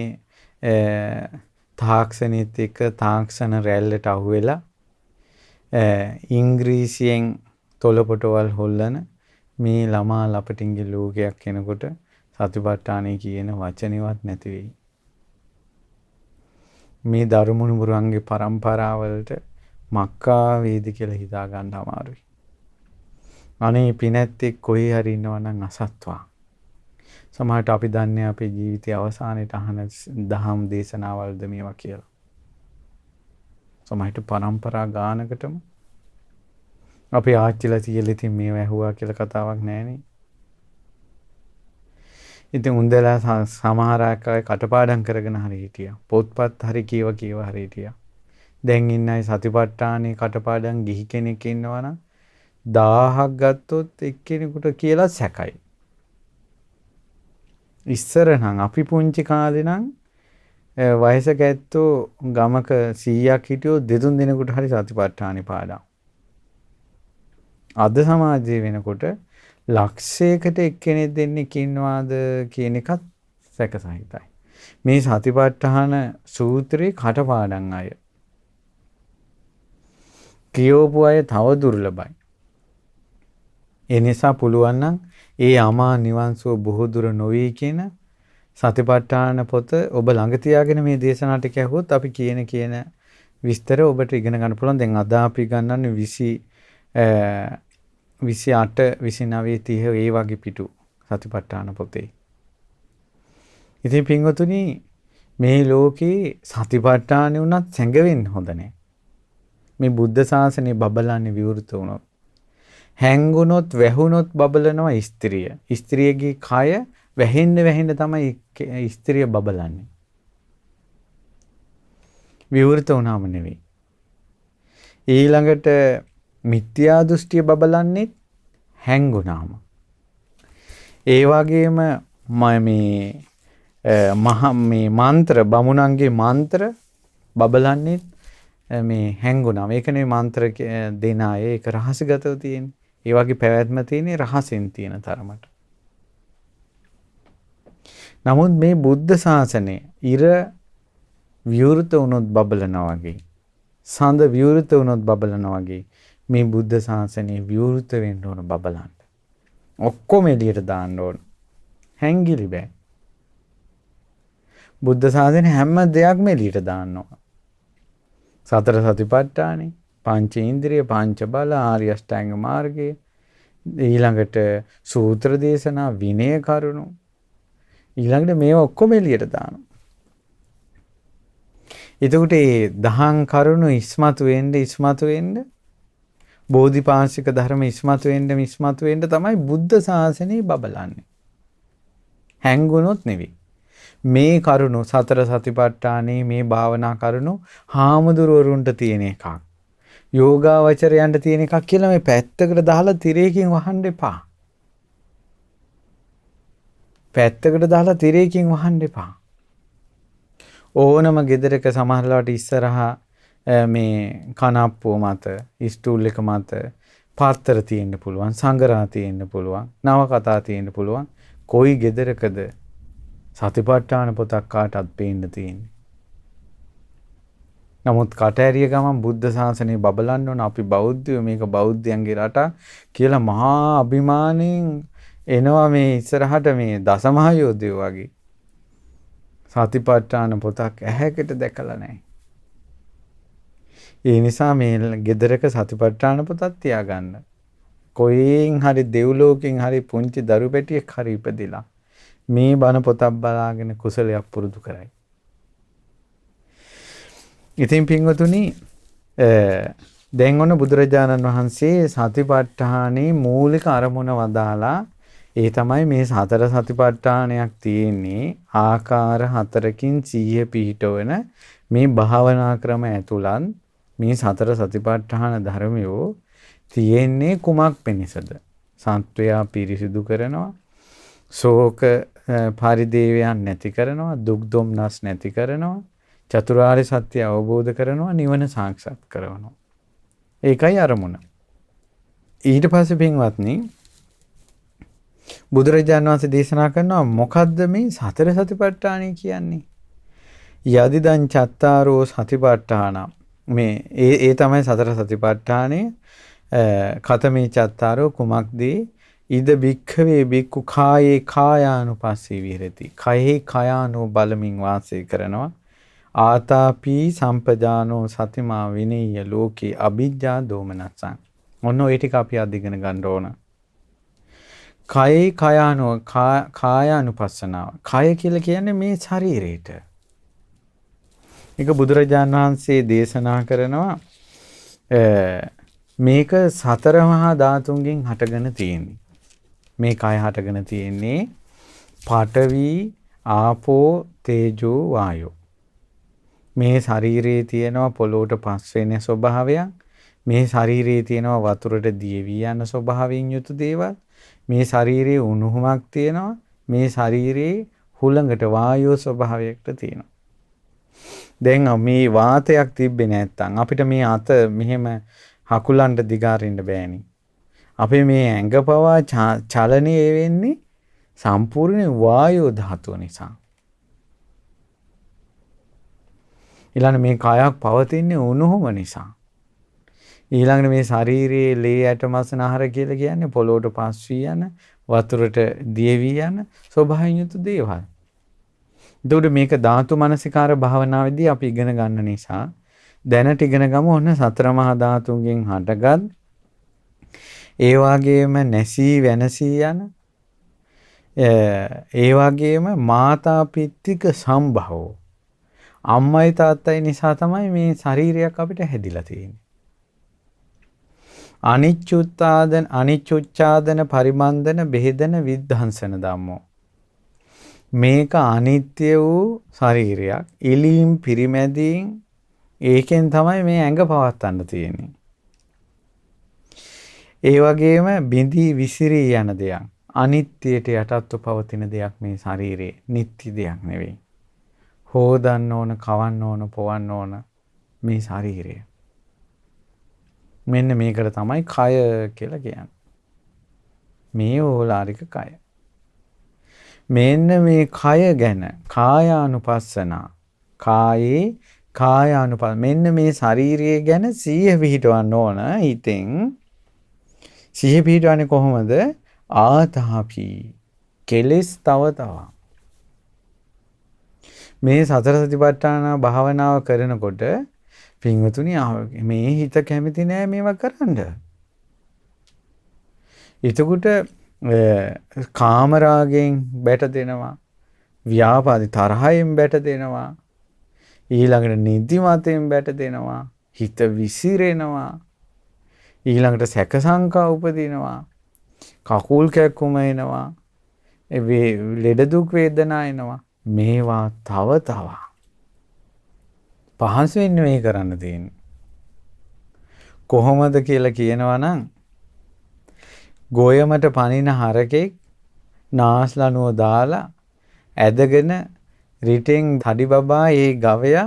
තාක්ෂණිත් එක්ක තාක්ෂණ රැල්ලට අහුවෙලා ඉංග්‍රීසියෙන් තොලපොටවල් හොල්ලන මේ ළමා ලපටින්ගේ ලෝකයක් එනකොට සතිපට්ඨානය කියන වචනේවත් නැති වෙයි. මේ ධර්මමුණුබුරන්ගේ පරම්පරාවලට මක්කා වේද කියලා හිතා ගන්න අමාරුයි. අනේ පිනැත්තෙක් කොහේ හරි ඉන්නවා නම් අසත්වා. සමහරට අපි දන්නේ අපේ ජීවිතයේ අවසානයේට අහන දහම් දේශනාවල්ද මේවා කියලා. සමහරට පරම්පරා ගානකටම අපේ ආච්චිලා කියලා ඉතින් මේව ඇහුවා කියලා කතාවක් නැහනේ. ඉතින් උන්දලා සමහර අය කටපාඩම් කරගෙන හරි හිටියා. පොත්පත් හරි කියව හරි හිටියා. දැන් ඉන්න අය සතිපට්ඨානේ කටපාඩම් ගිහි කෙනෙක් ඉන්නවා නම් 1000ක් ගත්තොත් එක්කෙනෙකුට කියලා සැකයි. ඉස්සර නම් අපි පුංචි කාලේ නම් වයසක ඇත්තෝ ගමක 100ක් හිටියෝ දෙතුන් දිනකට හරි සතිපට්ඨානේ පාඩම්. අද සමාජයේ වෙනකොට ලක්ෂයකට එක්කෙනෙක් දෙන්නෙක් ඉන්නවාද කියන එකත් සැකසහිතයි. මේ සතිපට්ඨාන සූත්‍රයේ කටපාඩම් අය කියවපු අය තව දුර්ලභයි. ඒ නිසා පුළුවන් නම් ඒ අමා නිවන් සුව බොහෝ දුර නොවේ කියන සතිපට්ඨාන පොත ඔබ ළඟ තියාගෙන මේ දේශනා ටික ඇහුවොත් අපි කියන විස්තර ඔබට ඉගෙන ගන්න පුළුවන්. දැන් අද අපි ගන්නන්නේ 28 29 30 ඒ වගේ පිටු සතිපට්ඨාන පොතේ. ඉතින් පින්වතුනි මේ ලෝකේ සතිපට්ඨානෙ උනත් සැඟවෙන්න හොඳ නැහැ. මේ බුද්ධ ශාසනය බබලන්නේ විවෘත වුණොත්. හැංගුණොත් වැහුණොත් බබලනවා ස්ත්‍රිය. ස්ත්‍රියගේ කය වැහෙන්න තමයි ස්ත්‍රිය බබලන්නේ. විවෘත වුණාම නෙවෙයි. ඊළඟට මිත්‍යා දෘෂ්ටිය බබලන්නේ හැංගුණාම. ඒ වගේම මේ මන්ත්‍ර බමුණන්ගේ මන්ත්‍ර බබලන්නේ මේ හැංගුණාම. ඒකනේ මන්ත්‍ර දෙන අය ඒක රහසගතව තියෙන්නේ. ඒ වගේ පැවැත්ම තියෙන්නේ රහසෙන් තියෙන තරමට. නමුත් මේ බුද්ධ ශාසනය ඉර විවෘත වුණොත් බබලනවා වගේ, සඳ විවෘත වුණොත් බබලනවා වගේ මේ බුද්ධ ශාසනය විවෘත වෙන්න ඕන බබලන්න. ඔක්කොම එළියට දාන්න ඕන. හැංගිලි බෑ. බුද්ධ ශාසනය හැම දෙයක්ම එළියට දාන්න ඕන. සතර සතිපට්ඨානෙ, පංච ඉන්ද්‍රිය, පංච බල, ආර්ය අෂ්ටාංග මාර්ගය, ඊළඟට සූත්‍ර දේශනා, විනය කරුණු, ඊළඟට මේවා ඔක්කොම එළියට දානවා. එතකොට මේ දහම් කරුණු ඉස්මතු වෙන්න බෝධිපාශික ධර්ම ඉස්මතු වෙන්න තමයි බුද්ධ ශාසනය බබලන්නේ. හැංගුණොත් නෙවෙයි. මේ කරුණු සතර සතිපට්ඨානේ මේ භාවනා කරුණු හාමුදුරුවරුන්ට තියෙන එකක්. යෝගාවචරයන්ට තියෙන එකක් කියලා මේ පැත්තකට දාලා තිරයකින් වහන්න එපා. පැත්තකට දාලා තිරයකින් වහන්න එපා. ඕනම ගෙදරක සමහරලාට ඉස්සරහා මේ කනප්පුව මත, ස්ටූල් එක මත පාත්‍ර තියෙන්න පුළුවන්, සංගරා තියෙන්න පුළුවන්, නවකතා තියෙන්න පුළුවන්. කොයි ගෙදරකද සතිපට්ඨාන පොතක් කාටවත් පේන්න තියෙන්නේ. නමුත් කට ඇරිය ගමන් බුද්ධ ශාසනය බබලන්න ඕන. අපි බෞද්ධයෝ, මේක බෞද්ධයන්ගේ රට කියලා මහා අභිමාණයෙන් එනවා මේ ඉස්සරහට මේ දසමහා යෝධයෝ වගේ. සතිපට්ඨාන පොතක් ඇහැකට දැකලා නැහැ. ඒ නිසා මේ ගෙදරක සතිපට්ඨාන පොතක් තියාගන්න. කොහෙන් හරි දෙව්ලෝකෙන් හරි පුංචි දරු පැටියෙක් හරි ඉපදිලා මේ බණ පොතක් බලාගෙන කුසලයක් පුරුදු කරයි. ඉතින් පින්වතුනි දැන් ඔන්න බුදුරජාණන් වහන්සේ සතිපට්ඨානේ මූලික අරමුණ වදාලා. ඒ තමයි මේ සතර සතිපට්ඨානයක් තියෙන්නේ ආකාර හතරකින් සිහිය පිහිටවන මේ භාවනා ක්‍රම ඇතුළත් මේ සතර සතිපට්ඨාන ධර්මයෝ තියෙන්නේ කුමක් පිණිසද? සත්වයා පිරිසිදු කරනවා, ශෝක පරිදේවයන් නැති කරනවා, දුක් දුම්නස් නැති කරනවා, චතුරාර්ය සත්‍ය අවබෝධ කරනවා, නිවන සාක්ෂාත් කරනවා. ඒකයි අරමුණ. ඊට පස්සේ පින්වත්නි බුදුරජාණන් වහන්සේ දේශනා කරනවා මොකද්ද මේ සතර සතිපට්ඨානය කියන්නේ? යදිදං චත්තාරෝ සතිපට්ඨාන. මේ ඒ තමයි සතර සතිපට්ඨානේ. කතමේ චත්තාරෝ කුමක්දී? ඉද භික්ඛවේ භික්ඛු කායේ කායානුපස්සී විහෙරති. කයෙහි කයානෝ බලමින් වාසය කරනවා. ආතාපි සම්පජානෝ සතිමා විනීය ලෝකේ අභිජ්ජා දෝමනස්සං. ඔන්න ඔය ටික අපි අද ඉගෙන ගන්න ඕන. කයේ කයානෝ කායානුපස්සනාව. කය කියලා කියන්නේ මේ ශරීරයට. ඒක බුදුරජාණන් වහන්සේ දේශනා කරනවා මේක සතර මහා ධාතුන්ගෙන් හටගෙන තියෙන්නේ. මේ කය හටගෙන තියෙන්නේ පඨවි, ආපෝ, තේජෝ, වායෝ. මේ ශරීරයේ තියෙනවා පොළොවට පස් වෙන ස්වභාවයක්. මේ ශරීරයේ තියෙනවා වතුරට දියවි යන ස්වභාවයෙන් යුතු දේවල්. මේ ශරීරයේ උණුහුමක් තියෙනවා. මේ ශරීරයේ හුළඟට වායෝ ස්වභාවයකට තියෙනවා. දැන් මේ වාතයක් තිබ්බේ නැත්තම් අපිට මේ අත මෙහෙම හකුලන්න දිගාරින්න බෑනේ. අපේ මේ ඇඟ පවා චලනය වෙන්නේ සම්පූර්ණ වායෝ ධාතුව නිසා. ඊළඟ මේ කයක් පවතින්නේ උණුහුම නිසා. ඊළඟට මේ ශරීරයේ ලේ ඇට මස් නහර කියලා කියන්නේ පොළොවට පස් වී යන වතුරට දිය වී යන ස්වභාවයෙන් යුතු දේවල්. එතකොට මේක ධාතු මනසිකාර භාවනාවේදී අපි ඉගෙන ගන්න නිසා දැනට ඉගෙන ගමු ඔන්න සතර මහා ධාතුන්ගෙන් හටගත් ඒ වගේම නැසී වෙනසී යන ඒ වගේම මාතා පිත්තික සම්භවෝ අම්මයි තාත්තයි නිසා තමයි මේ ශරීරයක් අපිට හැදිලා තියෙන්නේ. අනිච්චුච්ඡාදන පරිමන්දන බෙහෙදන විද්ධාංසන ධම්මෝ. මේක අනිත්‍ය වූ ශරීරයක්. ඉලීම් පිරිමැදීම් ඒකෙන් තමයි මේ ඇඟ පවත්වන්න තියෙන්නේ. ඒ වගේම බිඳී විසිරී යන දෙයක්. අනිත්‍යයට යටත්ව පවතින දෙයක් මේ ශරීරේ. නිත්‍ය දෙයක් නෙවෙයි. හොදන්න ඕන, කවන්න ඕන, පොවන්න ඕන මේ ශරීරය. මෙන්න මේකට තමයි කය කියලා කියන්නේ. මේ ඕලාරික කය. මෙන්න මේ කය ගැන කායානුපස්සනා. කායේ කායානුපස්ස. මෙන්න මේ ශරීරය ගැන සිහිය පිහිටවන්න ඕන හිතෙන්. සිහිය පිහිටවන්නේ කොහොමද? ආතාපි. කෙලස් තව තවා. මේ සතර සතිපට්ඨාන භාවනාව කරනකොට පින්වතුනි මේ හිත කැමති නෑ මේවා කරන්න. එතකොට කාමරාගෙන් බැට දෙනවා, ව්‍යාපාදේ තරහයෙන් බැට දෙනවා, ඊළඟට නිදිමතෙන් බැට දෙනවා, හිත විසිරෙනවා, ඊළඟට සැක සංකා උපදිනවා, කකුල් කැක්කුම එනවා, ලෙඩ දුක් වේදනා එනවා. මේවා තව තවා පහසු වෙන්න මේ කරන්න තියෙන්නේ. කොහොමද කියලා කියනවා නම් ගෝයමට පනින හරකෙක් නාස්ලනුව දාලා ඇදගෙන රිටෙන් තඩි බබා ඒ ගවයා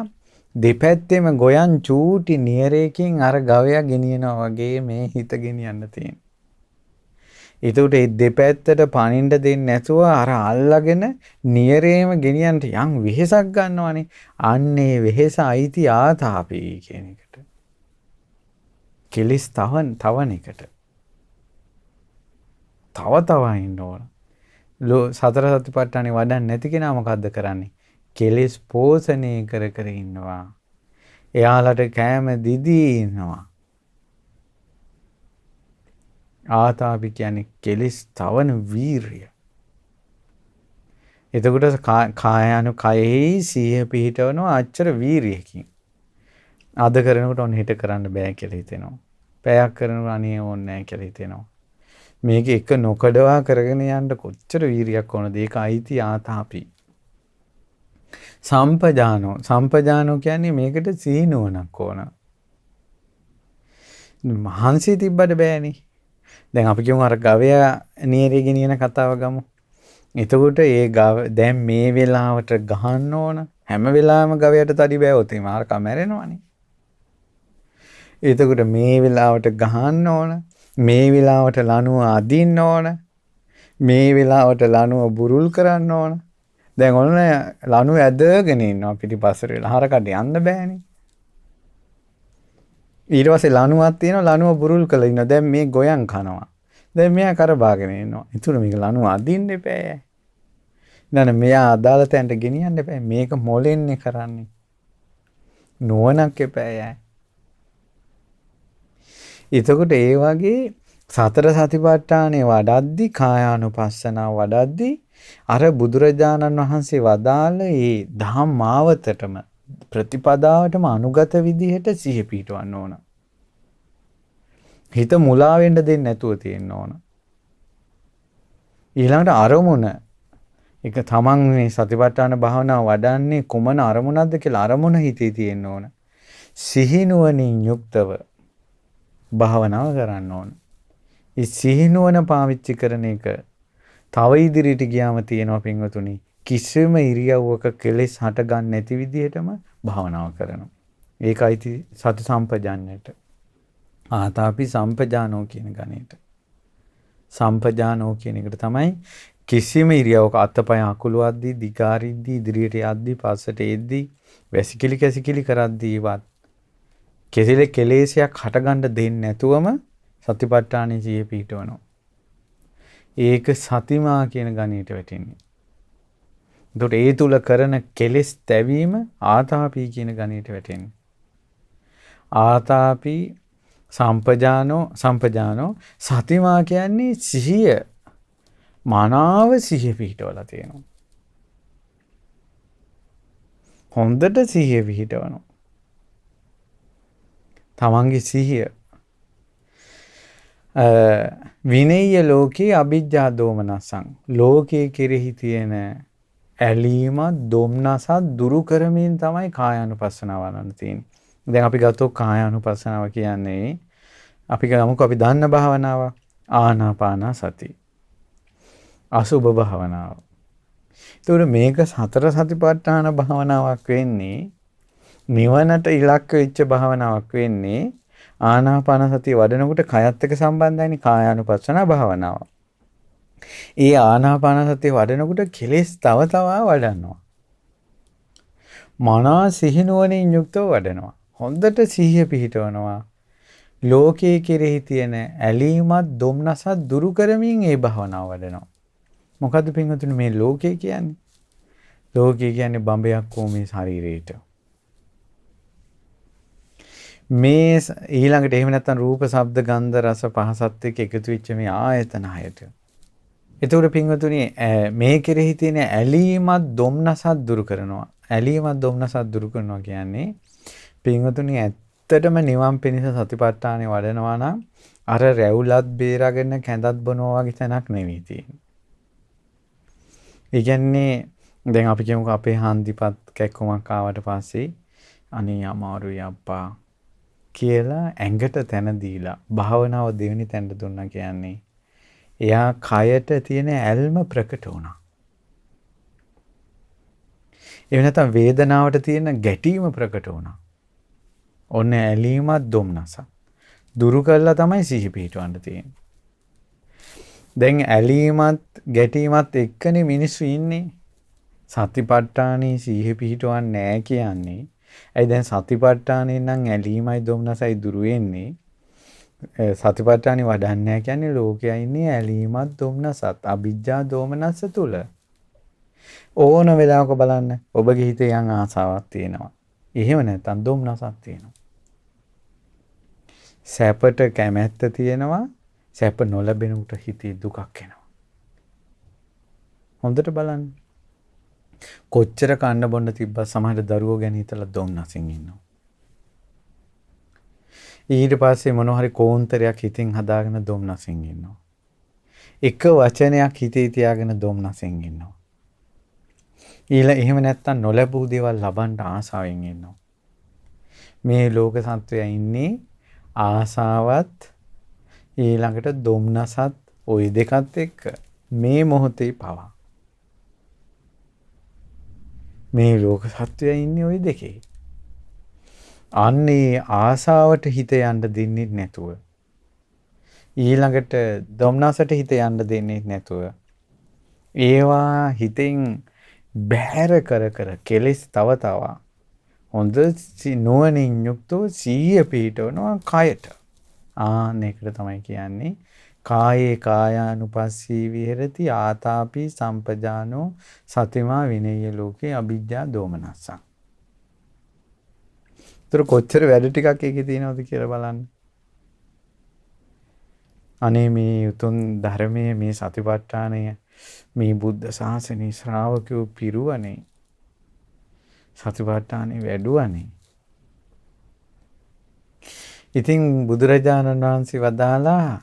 දෙපැත්තෙම ගොයන් චූටි නියරයකින් අර ගවයා ගෙනියනවා වගේ මේ හිත ගෙනියන්න තියෙනවා. ඒකට ඒ දෙපැත්තට පනින්න දෙන්නේ නැතුව අර අල්ලගෙන නියරේම ගෙනියන්න යම් වෙහෙසක් ගන්නවනේ. අන්නේ වෙහෙස අයිති ආතාපි කියන එකට. කෙලිස් තවන එකට. තව ඉන්න ඕන. සතර සතිපට්ඨානෙ වඩන්නේ නැති කෙනා මොකද්ද කරන්නේ? කෙලිස් පෝෂණය කර ඉන්නවා. එයාලට කෑම දිදී ඉන්නවා. ආතාපි කියන්නේ කෙලිස් තවන වීරිය. එතකොට කයෙහි සිහිය පිහිටවනවා අච්චර වීරියකින්. අද කරනකොට ඔන්න හිත කරන්න බෑ කියලා හිතෙනවා. පැයක් කරනකොට අනේ ඕනේ නැහැ කියලා හිතෙනවා. මේක එක නොකඩවා කරගෙන යන්න කොච්චර වීරියක් ඕනද? ඒක අයිති ආතාපි. සම්පජානෝ කියන්නේ මේකට සීනුවණක් ඕන. මහන්සිය තිබ්බට බෑනේ. දැන් අපි කියමු අර ගවයා නියරේ ගෙනියන කතාව ගමු. එතකොට ඒ දැන් මේ වෙලාවට ගහන්න ඕන. හැම වෙලාවෙම ගවයට තඩි බෑවොත් එimhe අර කැමරෙනවනේ. එතකොට මේ වෙලාවට ගහන්න ඕන. මේ වෙලාවට ලණුව අදින්න ඕන. මේ වෙලාවට ලණුව බුරුල් කරන්න ඕන. දැන් ඔන්න ලණුව ඇදගෙන ඉන්නවා පිටිපස්සට වෙලා. හරකට යන්න බෑනේ. ඊට පස්සේ ලණුවක් තියෙනවා. ලණුව බුරුල් කරලා ඉන්නවා. දැන් මේ ගොයන් කනවා. දැන් මෙයා කරබාගෙන ඉන්නවා. ඒතුළු මේක ලණුව අදින්න එපා. නෑ මෙයා අදාළ තැනට ගෙනියන්න එපා. මේක මොලෙන්නේ කරන්නේ. නුවණක් එපා. එතකොට ඒ වගේ සතර සතිපට්ඨානේ වඩද්දි කායානුපස්සනාව වඩද්දි අර බුදුරජාණන් වහන්සේ වදාළ ඒ ධම්මාවතටම ප්‍රතිපදාවටම අනුගත විදිහට සිහිය පිහිටවන්න ඕන. හිත මුලා වෙන්න දෙන්නේ නැතුව තියෙන්න ඕන. ඊළඟට අරමුණ ඒක තමන් මේ සතිපට්ඨාන භාවනාව වඩන්නේ කුමන අරමුණක්ද කියලා අරමුණ හිතේ තියෙන්න ඕන. සිහිනුවණින් යුක්තව භාවනාව කරන්න ඕන. ඒ සිහිනුවණ පාවිච්චි කරන එක තව ඉදිරියට ගියාම තියෙනවා පින්වතුනි කිසිම ඉරියව්වක කෙලෙස් හට ගන්න නැති විදිහටම භාවනාව කරනවා. ඒකයි සති සම්පජාඤ්ඤයට. ආතාපි සම්පජානෝ කියන ගණේට. සම්පජානෝ කියන එකට තමයි කිසිම ඉරියව්වක අතපය අකුලවද්දී දිගාරිද්දී ඉදිරියට යද්දී පස්සට එද්දී වැසිකිලි කැසිකිලි කරද්දීවත් කෙලෙසයක් හටගන්න දෙන්නේ නැතුවම සතිපට්ඨානෙ සිහිය පිහිටවනවා. ඒක සතිමා කියන ගණයට වැටෙන්නේ. එතකොට ඒ තුල කරන කෙලෙස් තැවීම ආතාපි කියන ගණයට වැටෙන්නේ. ආතාපි සම්පජානෝ සතිමා කියන්නේ සිහිය මනාව සිහිය පිහිටවලා තියෙනවා. හොඳට සිහිය පිහිටවනවා. තමන්ගේ සිහිය විනේය ලෝකේ අවිජ්ජා දෝමනසං ලෝකයේ කෙරෙහි තියෙන ඇලීම දොම්නසත් දුරු කරමින් තමයි කායානුපස්සනාව වඩන්න තියෙන්නේ. දැන් අපි ගත්තොත් කායානුපස්සනාව කියන්නේ අපි ගමුකෝ අපි දන්න භාවනාව ආනාපාන සති. අසුභ භාවනාව. ඒතකොට මේක සතර සතිපට්ඨාන භාවනාවක් වෙන්නේ නිවනට ඉලක්ක වෙච්ච භාවනාවක් වෙන්නේ ආනාපාන සතිය වඩනකොට කයත් එක්ක සම්බන්ධයිනේ කායානුපස්සන භාවනාව. ඒ ආනාපාන සතිය වඩනකොට කෙලෙස් තව තව වඩනවා. මනස සිහිනුවණින් යුක්තව වඩනවා. හොඳට සිහිය පිහිටවනවා. ලෝකයේ කෙරෙහි තියෙන ඇලීමත් දුම්නසත් දුරු කරමින් ඒ භාවනාව වඩනවා. මොකද්ද පින්වතුනි මේ ලෝකය කියන්නේ? ලෝකය කියන්නේ බඹයක් වූ මේ ශරීරයට. මේ ඊළඟට එහෙම නැත්නම් රූප, ශබ්ද, ගන්ධ, රස, පහසත් එක්ක එකතු වෙච්ච මේ ආයතන හයට. ඒතකොට පින්වතුනි මේ කෙරෙහි තියෙන ඇලීමත් දුම්නසත් දුරු කරනවා. ඇලීමත් දුම්නසත් දුරු කරනවා කියන්නේ පින්වතුනි ඇත්තටම නිවන් පිණිස සතිපට්ඨානෙ වඩනවා නම් අර රැවුලත් බේරගෙන කැඳත් බොනවා වගේ තැනක් නෙවෙයි තියෙන්නේ. ඒ කියන්නේ දැන් අපි කියමුකෝ අපේ හන්දිපත් කැක්කුමක් ආවට පස්සේ අනේ අමාරුයි අප්පා කියලා ඇඟට තැන දීලා භාවනාව දෙවෙනි තැනට දුන්නා කියන්නේ එයා කයට තියෙන ඇල්ම ප්‍රකට වුණා. ඒ වෙනතම වේදනාවට තියෙන ගැටීම ප්‍රකට වුණා. ඔන්න ඇලීමත් දුම්නස දුරු කළා තමයි සිහි පිහිටවන්න තියෙන්නේ. දැන් ඇලීමත් ගැටීමත් එක්කනේ මිනිස්සු ඉන්නේ. සතිපට්ඨානේ සිහි පිහිටවන්නේ නැහැ කියන්නේ. ඇයි දැන් සතිපට්ඨානේ නම් ඇලීමයි දුම්නසයි දුරු වෙන්නේ. සතිපට්ඨානේ වඩන්නේ නැහැ කියන්නේ ලෝකයා ඉන්නේ ඇලීමත් දුම්නසත් අවිජ්ජා දෝමනස තුල. ඕන වෙලාවක බලන්න ඔබගේ හිතේ යම් ආසාවක් තියෙනවා. එහෙම නැත්නම් දුම්නසක් තියෙනවා. සැපට කැමැත්ත තියෙනවා. සැප නොලැබෙනකොට හිතේ දුකක් එනවා. හොඳට බලන්න. කොච්චර කන්න බොන්න තිබ්බත් සමහර දරුවෝ ගැන හිතලා දුම්නසින් ඉන්නවා. ඊට පස්සේ මොනවා හරි කෝන්තරයක් හිතින් හදාගෙන දුම්නසින් ඉන්නවා. එක වචනයක් හිතේ තියාගෙන දුම්නසින් ඉන්නවා. එහෙම නැත්තම් නොලැබූ දේවල් ලබන්න ආසාවෙන් ඉන්නවා. මේ ලෝක සත්වයා ඉන්නේ ආසාවත් ඊළඟට දුම්නසත් ওই දෙකත් එක්ක මේ මොහොතේ පවා. මේ ලෝක සත්වයා ඉන්නේ ওই දෙකේ. අන්නේ ආසාවට හිත යන්න දෙන්නේ නැතුව ඊළඟට දුම්නසට හිත යන්න දෙන්නේ නැතුව ඒවා හිතෙන් බැහැර කර කෙලෙස් තව තව හොඳ නුවණින් යුක්තව සීය පිහිටවනවා කයට. ඒකට තමයි කියන්නේ කායේ කායානුපස්සී විහෙරති ආතාපි සම්පජානෝ සතිමා විනේය ලෝකේ අවිජ්ජා දෝමනස්සං. ඒතර කොච්චර වැඩ ටිකක් ඒකේ තියෙනවද කියලා බලන්න. අනේ මේ උතුම් ධර්මයේ මේ සතිපට්ඨානය මේ බුද්ධ ශාසනයේ ශ්‍රාවකයෝ පිරුවනේ. සතිපට්ඨානෙ වැඩුවනේ. ඉතින් බුදුරජාණන් වහන්සේ වදාලා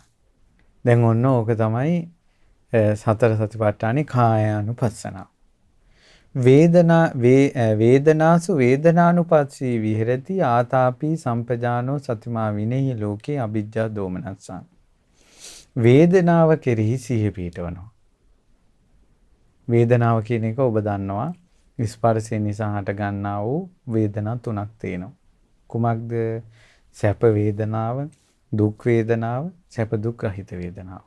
දැන් ඔන්න ඕක තමයි සතර සතිපට්ඨානේ කායානුපස්සනාව. වේදනාසු වේදනානුපස්සී විහෙරති ආතාපි සම්පජානෝ සතිමා විනේය ලෝකේ අවිජ්ජා දෝමනස්සං. වේදනාව කෙරෙහි සිහිය පිහිටවනවා. වේදනාව කියන එක ඔබ දන්නවා ස්පර්ශය නිසා හට ගන්නා වූ වේදනා තුනක් තියෙනවා. කුමක්ද? සැප වේදනාව, දුක් වේදනාව, සැප දුක් රහිත වේදනාව.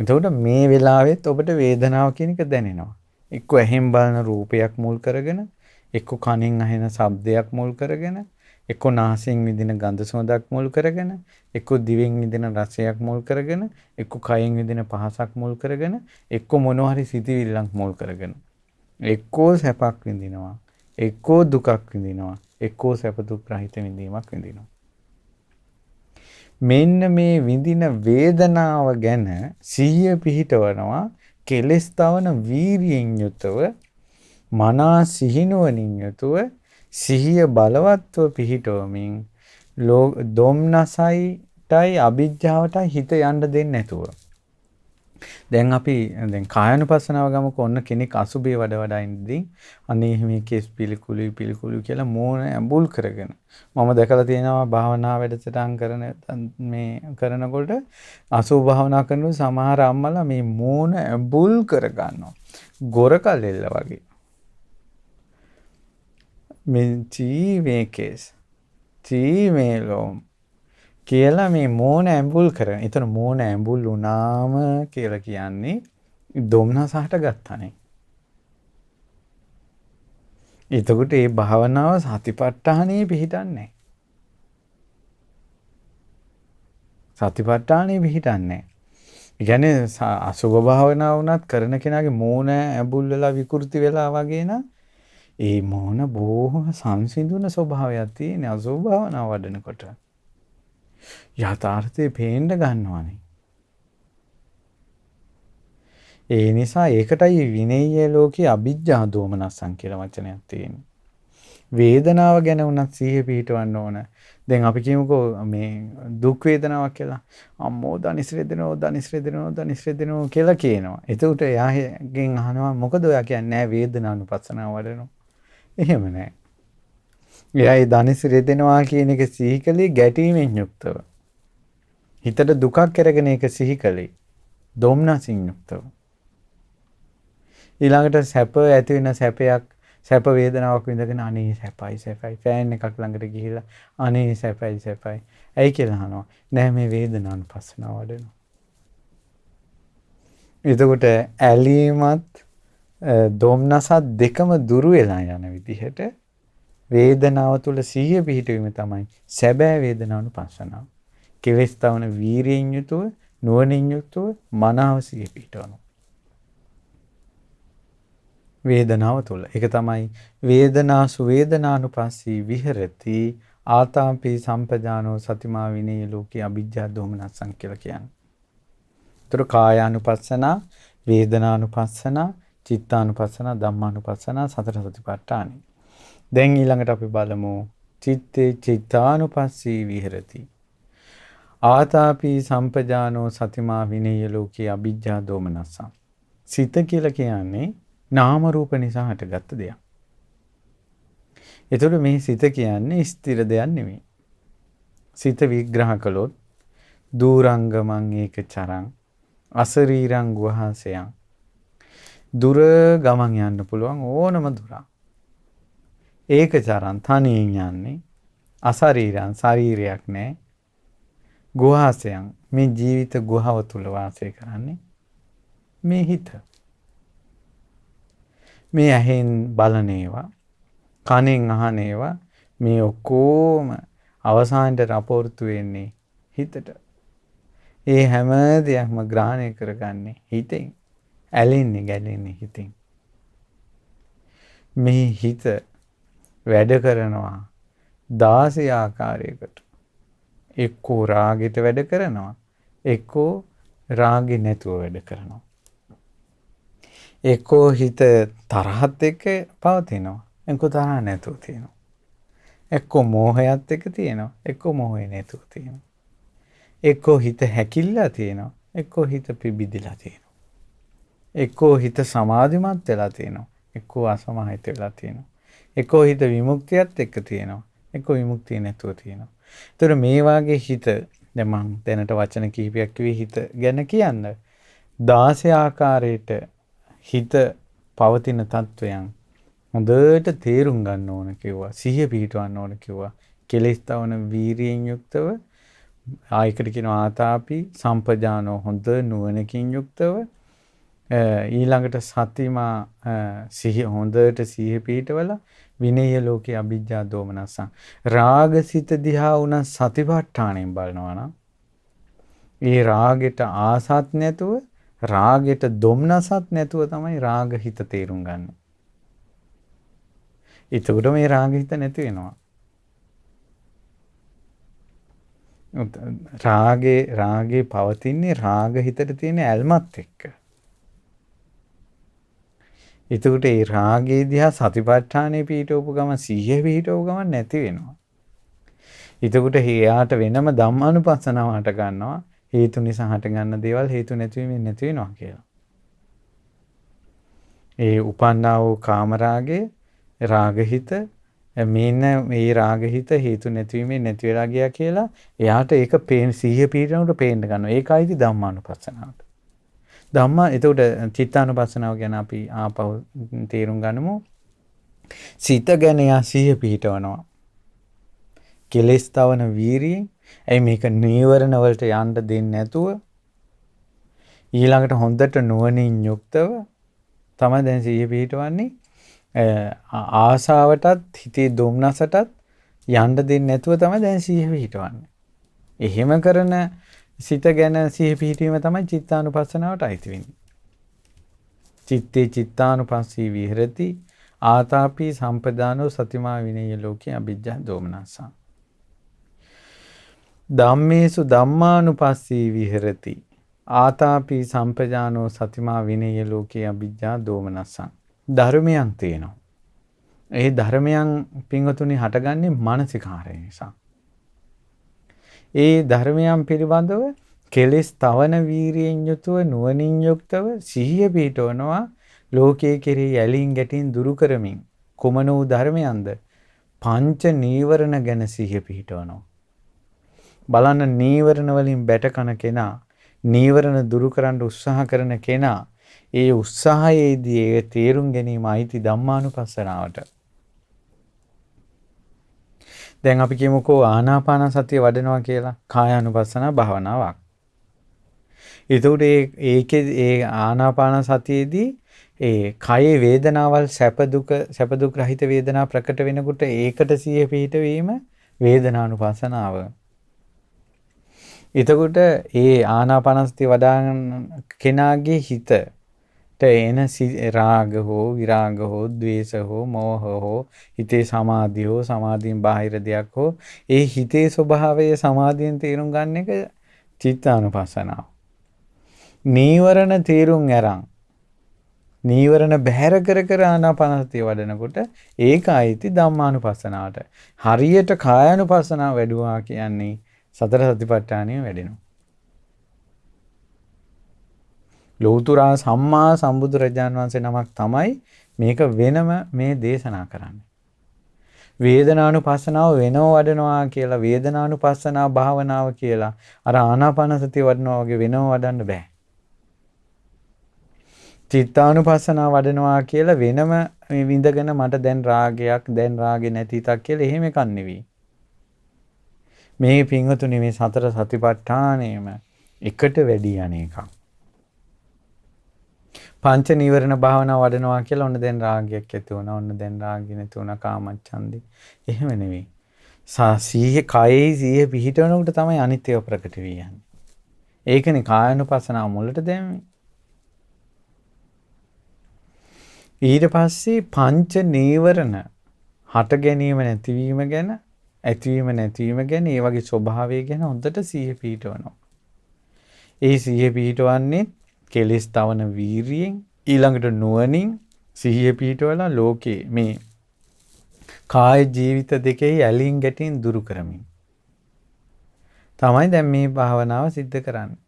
එතකොට මේ වෙලාවෙත් ඔබට වේදනාව කියන එක දැනෙනවා. එක්ක ඇහෙන් බලන රූපයක් මුල් කරගෙන, එක්ක කනෙන් අහෙන ශබ්දයක් මුල් කරගෙන, එක්ක නාසයෙන් විඳින ගඳ සුවඳක් මුල් කරගෙන, එක්ක දිවෙන් විඳින රසයක් මුල් කරගෙන, එක්ක කයෙන් විඳින පහසක් මුල් කරගෙන, එක්ක මොනවා හරි සිතිවිල්ලක් මුල් කරගෙන. එක්කෝ සැපක් විඳිනවා, එක්කෝ දුකක් විඳිනවා, එක්කෝ සැප දුක් රහිත විඳීමක් විඳිනවා. මෙන්න මේ විඳින වේදනාව ගැන සිහිය පිහිටවනවා කෙලස් තවන වීරියෙන් යුතුව මනා සිහිනුවණින් යුතුව සිහිය බලවත්ව පිහිටවමින් දොම්නසයිටයි අවිජ්ජාවටයි හිත යන්න දෙන්නේ නැතුව. දැන් අපි කායानुපස්සනාව ගමක ඔන්න කෙනෙක් අසුබේ වඩා ඉඳින් අනේ මේ කෙස් පිළිකුලුයි කියලා මෝන ඇඹුල් කරගෙන මම දැකලා තියෙනවා භාවනා වැඩසටහන් කරනකොට අසුබ භාවනා කරනකොට සමහර අම්මලා මේ මෝන ඇඹුල් කර ගන්නවා ගොරකලෙල්ල වගේ මේ කෙස් මේ ලොම් කියලා මේ මෝන ඇඹුල් කරන. එතන මෝන ඇඹුල් වුණාම කියලා කියන්නේ දොම්නසහට ගත්තනේ. එතකොට මේ භාවනාව සතිපට්ඨානෙ පිහිටන්නේ. සතිපට්ඨානෙ පිහිටන්නේ. ඒ කියන්නේ අසුභ භාවනාව වුණත් කරන කෙනාගේ මෝන ඇඹුල් වෙලා විකෘති වෙලා වගේ නා ඒ මෝන බොහොම සංසිඳුන ස්වභාවයක් තියෙන අසුභ භාවනාව වඩනකොට. යථාර්ථයේ පේන්න ගන්නවානේ. ඒ නිසා ඒකටයි විනය්‍ය ලෝකේ අවිජ්ජා දෝමනස්සං කියලා වචනයක් තියෙන්නේ. වේදනාව ගැන උනත් සිහිය පිහිටවන්න ඕන. දැන් අපි කියමුකෝ මේ දුක් වේදනාවක් කියලා. අම්මෝ දනිස් රෙදෙනෝ කියලා කියනවා. එතකොට එයාගෙන් අහනවා මොකද ඔයා කියන්නේ නැහැ වේදනානුපස්සනාව වඩනවා. එහෙම නැහැ. එයා ඒ දනිස් රෙදෙනවා කියන එක සිහි කළේ ගැටීමෙන් යුක්තව. හිතට දුකක් කරගෙන ඒක සිහි කළේ දොම්නසින් යුක්තව. ඊළඟට සැප ඇති වෙන සැප වේදනාවක් විඳගෙන අනේ සැපයි ෆෑන් එකක් ළඟට ගිහිල්ලා අනේ සැපයි ඇයි කියලා අහනවා. නෑ මේ වේදනානුපස්සනාව වඩනවා. එතකොට ඇලීමත් දොම්නසත් දෙකම දුරු වෙලා යන විදිහට වේදනාව තුළ සිහිය පිහිටවීම තමයි සැබෑ වේදනානුපස්සනාව. කෙලෙස් තවන වීරියෙන් යුතුව නුවණින් යුතුව මනාව සිහිය පිහිටවනවා. වේදනාව තුළ. ඒක තමයි වේදනාසු වේදනානුපස්සී විහෙරති ආතාපි සම්පජානෝ සතිමා විනේය ලෝකේ අවිජ්ජා දෝමනස්සං කියලා කියන්නේ. ඒතර කායානුපස්සනා, වේදනානුපස්සනා, චිත්තානුපස්සනා, ධම්මානුපස්සනා සතර සතිපට්ඨානෙ. දැන් ඊළඟට අපි බලමු චිත්තේ චිත්තානුපස්සී විහෙරති. ආතාපි සම්පජානෝ සතිමා විනේය ලෝකේ අවිජ්ජා දෝමනස්සං. සිත කියලා කියන්නේ නාම රූප නිසා හටගත්ත දෙයක්. ඒතකොට මේ සිත කියන්නේ ස්ථිර දෙයක් නෙමෙයි. සිත විග්‍රහ කළොත් දූරංගමං ඒක චරං අසරීරං ගුහාසයං දුර ගමන් යන්න පුළුවන් ඕනම දුරක්. ඒක චරං තනියෙන් යන්නේ අසරීරං ශරීරයක් නැහැ. ගුහාසයන් මේ ජීවිත ගුහාව තුල වාසය කරන්නේ මේ හිත. මේ ඇහෙන් බලන ඒවා, කනෙන් අහන ඒවා මේ ඔක්කොම අවසානයේ රපෝර්තු වෙන්නේ හිතට. ඒ හැම දෙයක්ම ග්‍රහණය කරගන්නේ හිතෙන්. ඇලෙන්නේ ගැලෙන්නේ හිතෙන්. මේ හිත වැඩ කරනවා 16 ආකාරයකට. එක්කෝ රාගෙට වැඩ කරනවා, එක්කෝ රාගෙ නැතුව වැඩ කරනවා. එක්කෝ හිත තරහත් එක්ක පවතිනවා, එක්කෝ තරහ නැතුව තියෙනවා. එක්කෝ මෝහයත් එක්ක තියෙනවා, එක්කෝ මෝහය නැතුව තියෙනවා. එක්කෝ හිත හැකිලිලා තියෙනවා, එක්කෝ හිත පිබිදිලා තියෙනවා. එක්කෝ හිත සමාධිමත් වෙලා තියෙනවා, එක්කෝ අසමාහිත වෙලා තියෙනවා. එක්කෝ හිත විමුක්තියත් එක්ක තියෙනවා, එක්කෝ විමුක්තිය නැතුව තියෙනවා. ඒතර මේ වාගේ හිත දැන් මම දැනට වචන කිහිපයක් කිව්වේ හිත ගැන කියන්න 16 ආකාරයට හිත පවතින තත්වයන් හොඳට තේරුම් ගන්න ඕන කිව්වා. සිහිය පිහිටවන්න ඕන කිව්වා. කෙලෙස් තවන වීරියෙන් යුක්තව ආයකට කියනවා ආතාපි සම්පජානෝ හොඳ නුවණකින් යුක්තව ඊළඟට සතිමා සිහිය හොඳට සිහිය පිහිටවලා විනය ලෝකේ අභිජ්ජා දෝමනසං රාගසිත දිහා උන සතිපට්ඨාණයෙන් බලනවා නම් ඒ රාගෙට ආසත් නැතුව රාගෙට දොම්නසත් නැතුව තමයි රාග හිත තේරුම් ගන්න. එතකොට මේ රාග හිත නැති වෙනවා. රාගේ පවතින්නේ රාග හිතට තියෙන ඇල්මත් එක්ක. එතකොට ඒ රාගේ දිහා සතිපට්ඨානෙ පිහිටවපු ගමන් සිහිය පිහිටවපු ගමන් නැති වෙනවා. එතකොට එයාට වෙනම ධම්මානුපස්සනාව හට ගන්නවා. හේතු නිසා හට ගන්න දේවල් හේතු නැතිවීමෙන් නැති වෙනවා කියලා. ඒ උපන්නා වූ කාමරාගේ රාගහිත මෙන්න මේ රාගහිත හේතු නැතිවීමෙන් නැති වෙලා ගියා කියලා එයාට ඒක සිහිය පිහිටනකොට පේන්න ගන්නවා. ඒකයිති ධම්මානුපස්සනාවට. එතකොට චිත්තානුපස්සනාව ගැන අපි ආපහු තේරුම් ගනිමු. සිත ගැන යා සිහිය පිහිටවනවා. කෙලෙස් තවන වීරියෙන් ඇයි මේක නීවරණ වලට යන්න දෙන්නේ නැතුව ඊළඟට හොඳට නුවණින් යුක්තව තමයි දැන් සිහිය පිහිටවන්නේ. ආසාවටත් හිතේ දුම්නසටත් යන්න දෙන්නේ නැතුව තමයි දැන් සිහිය පිහිටවන්නේ. එහෙම කරන සිත ගැන සිහිය පිහිටීම තමයි චිත්තානුපස්සනාවට අයිති වෙන්නේ. චිත්තේ චිත්තානුපස්සී විහෙරති ආතාපි සම්පදානෝ සතිමා විනය ලෝකේ අභිජ්ජා දෝමනසං ධම්මේසු ධම්මානුපස්සී විහෙරති ආතාපි සම්පජානෝ සතිමා විනය ලෝකේ අභිජ්ජා දෝමනසං ධර්මයන් තියෙනවා. ඒ ධර්මයන් පින්වතුනි හටගන්නේ මානසිකාරය නිසා. ඒ ධර්මයන් පිළිබඳව කෙලෙස් තවන වීරියෙන් යුතුව නුවණින් යුක්තව සිහිය පිහිටවනවා. ලෝකයේ කෙරෙහි ඇලීම් ගැටීම් දුරු කරමින් කුමන වූ ධර්මයන්ද පංච නීවරණ ගැන සිහිය පිහිටවනවා. බලන්න නීවරණ වලින් බැට කන කෙනා නීවරණ දුරු කරන්න උත්සාහ කරන කෙනා ඒ උත්සාහයේදී ඒ තේරුම් ගැනීම අයිති ධම්මානුපස්සනාවට. දැන් අපි කියමුකෝ ආනාපාන සතිය වඩනවා කියලා කායානුපස්සන භාවනාවක්. එතකොට ඒ ආනාපාන සතියේදී ඒ කයේ වේදනාවල් සැප දුක් රහිත වේදනා ප්‍රකට වෙනකොට ඒකට සිහිය පිහිටවීම වේදනානුපස්සනාව. එතකොට ඒ ආනාපානසතිය වඩාගෙන කෙනාගේ හිතට එන රාග හෝ විරාග හෝ ද්වේෂ හෝ මෝහ හෝ හිතේ සමාධිය හෝ සමාධියෙන් බාහිර දෙයක් හෝ ඒ හිතේ ස්වභාවය සමාධියෙන් තේරුම් ගන්න එක චිත්තානුපස්සනාව. නීවරණ තේරුම් අරන් නීවරණ බැහැර කර ආනාපානසතිය වඩනකොට ඒක ආйти ධම්මානුපස්සනාවට. හරියට කායානුපස්සනාව වැඩුවා කියන්නේ සතර සතිපට්ඨානය වැඩෙනවා. ලෞතුරා සම්මා සම්බුදුරජාණන් වහන්සේ නමක් තමයි මේක වෙනම මේ දේශනා කරන්නේ. වේදනානුපස්සනාව වෙනව වඩනවා කියලා වේදනානුපස්සනා භාවනාව කියලා අර ආනාපානසතිය වඩනවා වගේ වෙනව වඩන්න බෑ. චිත්තානුපස්සනා වඩනවා කියලා වෙනම විඳගෙන මට දැන් රාගයක් දැන් රාගෙ නැති තක් කියලා එහෙම එකක් නෙවෙයි. මේ පින්වතුනි මේ සතර සතිපට්ඨානෙම එකට වැඩි අනේකක්. පංච නීවරණ භාවනා වඩනවා කියලා ඔන්න දැන් රාගයක් ඇති වුණා. ඔන්න දැන් රාගය නැති වුණා කාමච්ඡන්දේ. එහෙම නෙවෙයි. සීහේ කයේ සීහේ පිහිටවනකොට තමයි අනිත්‍යව ප්‍රකට වෙන්නේ. ඒකනේ කායानुපස්සනාව මුලට දැම්මේ. ඊට පස්සේ පංච නීවරණ හට ගැනීම නැතිවීම ගැන ඇතිවීම නැතිවීම ගැන ඒ වගේ ස්වභාවය ගැන හොඳට සිහිය පිහිටවනවා. ඒ සිහිය පිහිටවන්නේ කෙලෙස් තවන වීරියෙන් ඊළඟට නුවණින් සිහිය පිහිටවලා ලෝකේ මේ කාය ජීවිත දෙකේ ඇලීම් ගැටීම් දුරු කරමින් තමයි දැන් මේ භාවනාව සිද්ධ කරන්නේ.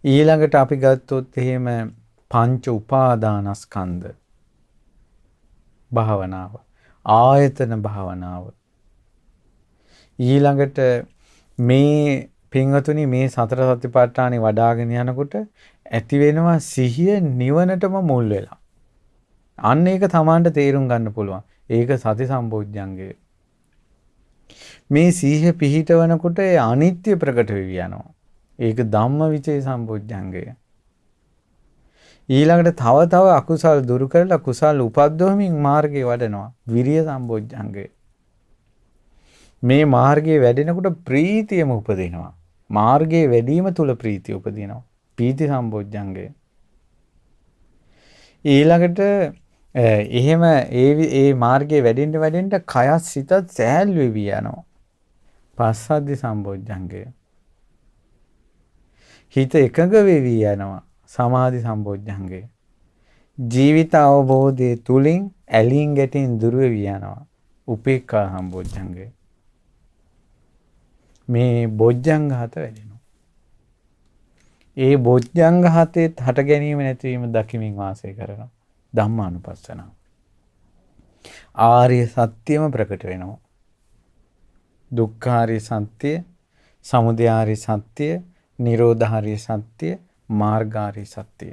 ඊළඟට අපි ගත්තොත් එහෙම පංච උපාදානස්කන්ධ භාවනාව ආයතන භාවනාව ඊළඟට මේ පින්වතුනි මේ සතර සතිපට්ඨානෙ වඩාගෙන යනකොට ඇති වෙනවා සිහිය නිවනටම මුල් වෙලා. අන්න ඒක තමන්ට තේරුම් ගන්න පුළුවන්. ඒක සති සම්බොජ්ජංගය. මේ සීහ පිහිටවනකොට ඒ අනිත්‍ය ප්‍රකට වෙවි යනවා. ඒක ධම්මවිචේ සම්බොජ්ජංගය. ඊළඟට තව අකුසල් දුරු කරලා කුසල් උපද්දවමින් මාර්ගයේ වඩනවා. විරිය සම්බොජ්ජංගය. මේ මාර්ගයේ වැඩෙනකොට ප්‍රීතියම උපදිනවා. මාර්ගයේ වැඩිම තුල ප්‍රීතිය උපදිනවා. පීති සම්බොජ්ජංගය. ඊළඟට එහෙම ඒ මාර්ගයේ වැඩෙන්න කයත් සිතත් සෑහළු වෙවි යනවා. පස්සද්ධි සම්බොජ්ජංගය. හිත එකඟ වෙවි යනවා. සමාධි සම්බොජ්ජංගය. ජීවිත අවබෝධයේ තුලින් ඇලීම් ගැටීම් දුර වෙවි යනවා. උපේක්ඛා සම්බොජ්ජංගය. මේ බොජ්ජංග හත වැඩෙනවා. ඒ බොජ්ජංග හතේ හට ගැනීම නැතිවීම දකිමින් වාසය කරනවා. ධම්මානුපස්සනාව. ආර්ය සත්‍යම ප්‍රකට වෙනවා. දුක්ඛාරිය සත්‍ය, සමුදයාරිය සත්‍ය, නිරෝධාරිය සත්‍ය, මාර්ගාරිය සත්‍ය.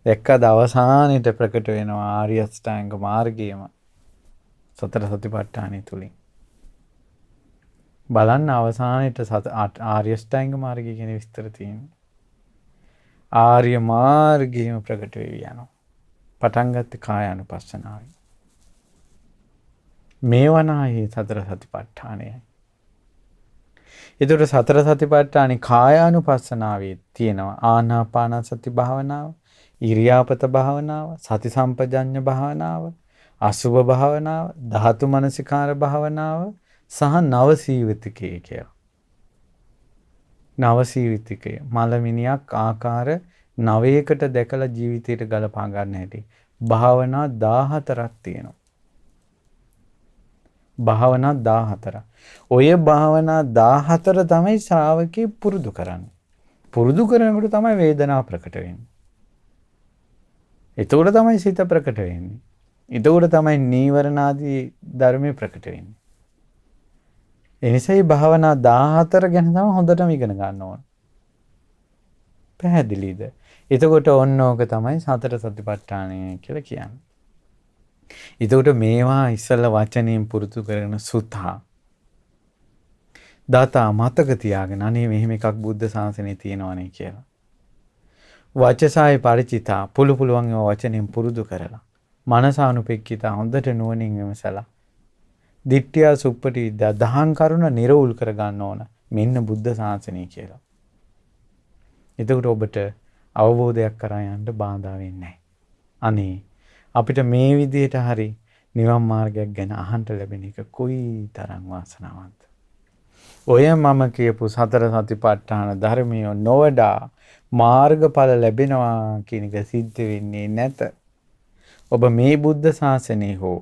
දැක්කද අවසානයේට ප්‍රකට වෙනවා ආර්ය අෂ්ටාංග මාර්ගයම සතර සතිපට්ඨානය තුලින්. බලන්න අවසානයේට ආර්ය අෂ්ටාංග මාර්ගය කියන විස්තර තියෙනවා. ආර්ය මාර්ගයම ප්‍රකට වෙවි යනවා. පටන් ගත්තේ කායානුපස්සනාවයි. මේවනාහි සතර සතිපට්ඨානයයි. ඒතර සතර සතිපට්ඨානේ කායානුපස්සනාවේ තියෙනවා ආනාපාන සති භාවනාව, ඉරියාපත භාවනාව, සති සම්පජඤ්ඤ භාවනාව, අසුභ භාවනාව, ධාතු මනසිකාර භාවනාව සහ නවසීවිතිකය කියලා. නවසීවිතිකය මලමිනියක් ආකාර 9කට දැකලා ජීවිතයට ගලපා ගන්න හැටි. භාවනා 14ක් තියෙනවා. භාවනා 14. ඔය භාවනා 14 තමයි ශ්‍රාවකේ පුරුදු කරන්නේ. පුරුදු කරනකොට තමයි වේදනාව ප්‍රකට වෙන්නේ. එතකොට තමයි සිත ප්‍රකට වෙන්නේ. එතකොට තමයි නීවරණ ආදී ධර්මයේ ප්‍රකට වෙන්නේ. එනිසා මේ භාවනා 14 ගැන තමයි හොඳටම ඉගෙන ගන්න ඕන. පැහැදිලිද? එතකොට ඕක තමයි සතර සතිපට්ඨානය කියලා කියන්නේ. එතකොට මේවා ඉස්සල වචනයෙන් පුරුදු කරන සුතා. දාතා මතක තියාගෙන අනේ මෙහෙම එකක් බුද්ධ ශාසනයේ තියෙනවනේ කියලා. වචසාය පරිචිතා පුළුවන් ඒවා වචනෙන් පුරුදු කරලා. මනසානුපෙක්කිතා හොඳට නුවණින් විමසලා. දිට්ඨිය සුප්පටි විද්‍යා දහං කරුණ නිරවුල් කර ගන්න ඕන. මෙන්න බුද්ධ ශාසනය කියලා. එතකොට ඔබට අවබෝධයක් කරා යන්න බාධා වෙන්නේ නැහැ. අනේ අපිට මේ විදිහට හරි නිවන් මාර්ගයක් ගැන අහන්න ලැබෙන එක කොයි තරම් වාසනාවන්ත. ඔය මම කියපු සතර සතිපට්ඨාන ධර්මිය නොවඩා මාර්ගඵල ලැබෙනවා කියන එක සිද්ධ වෙන්නේ නැත. ඔබ මේ බුද්ධ ශාසනයේ හෝ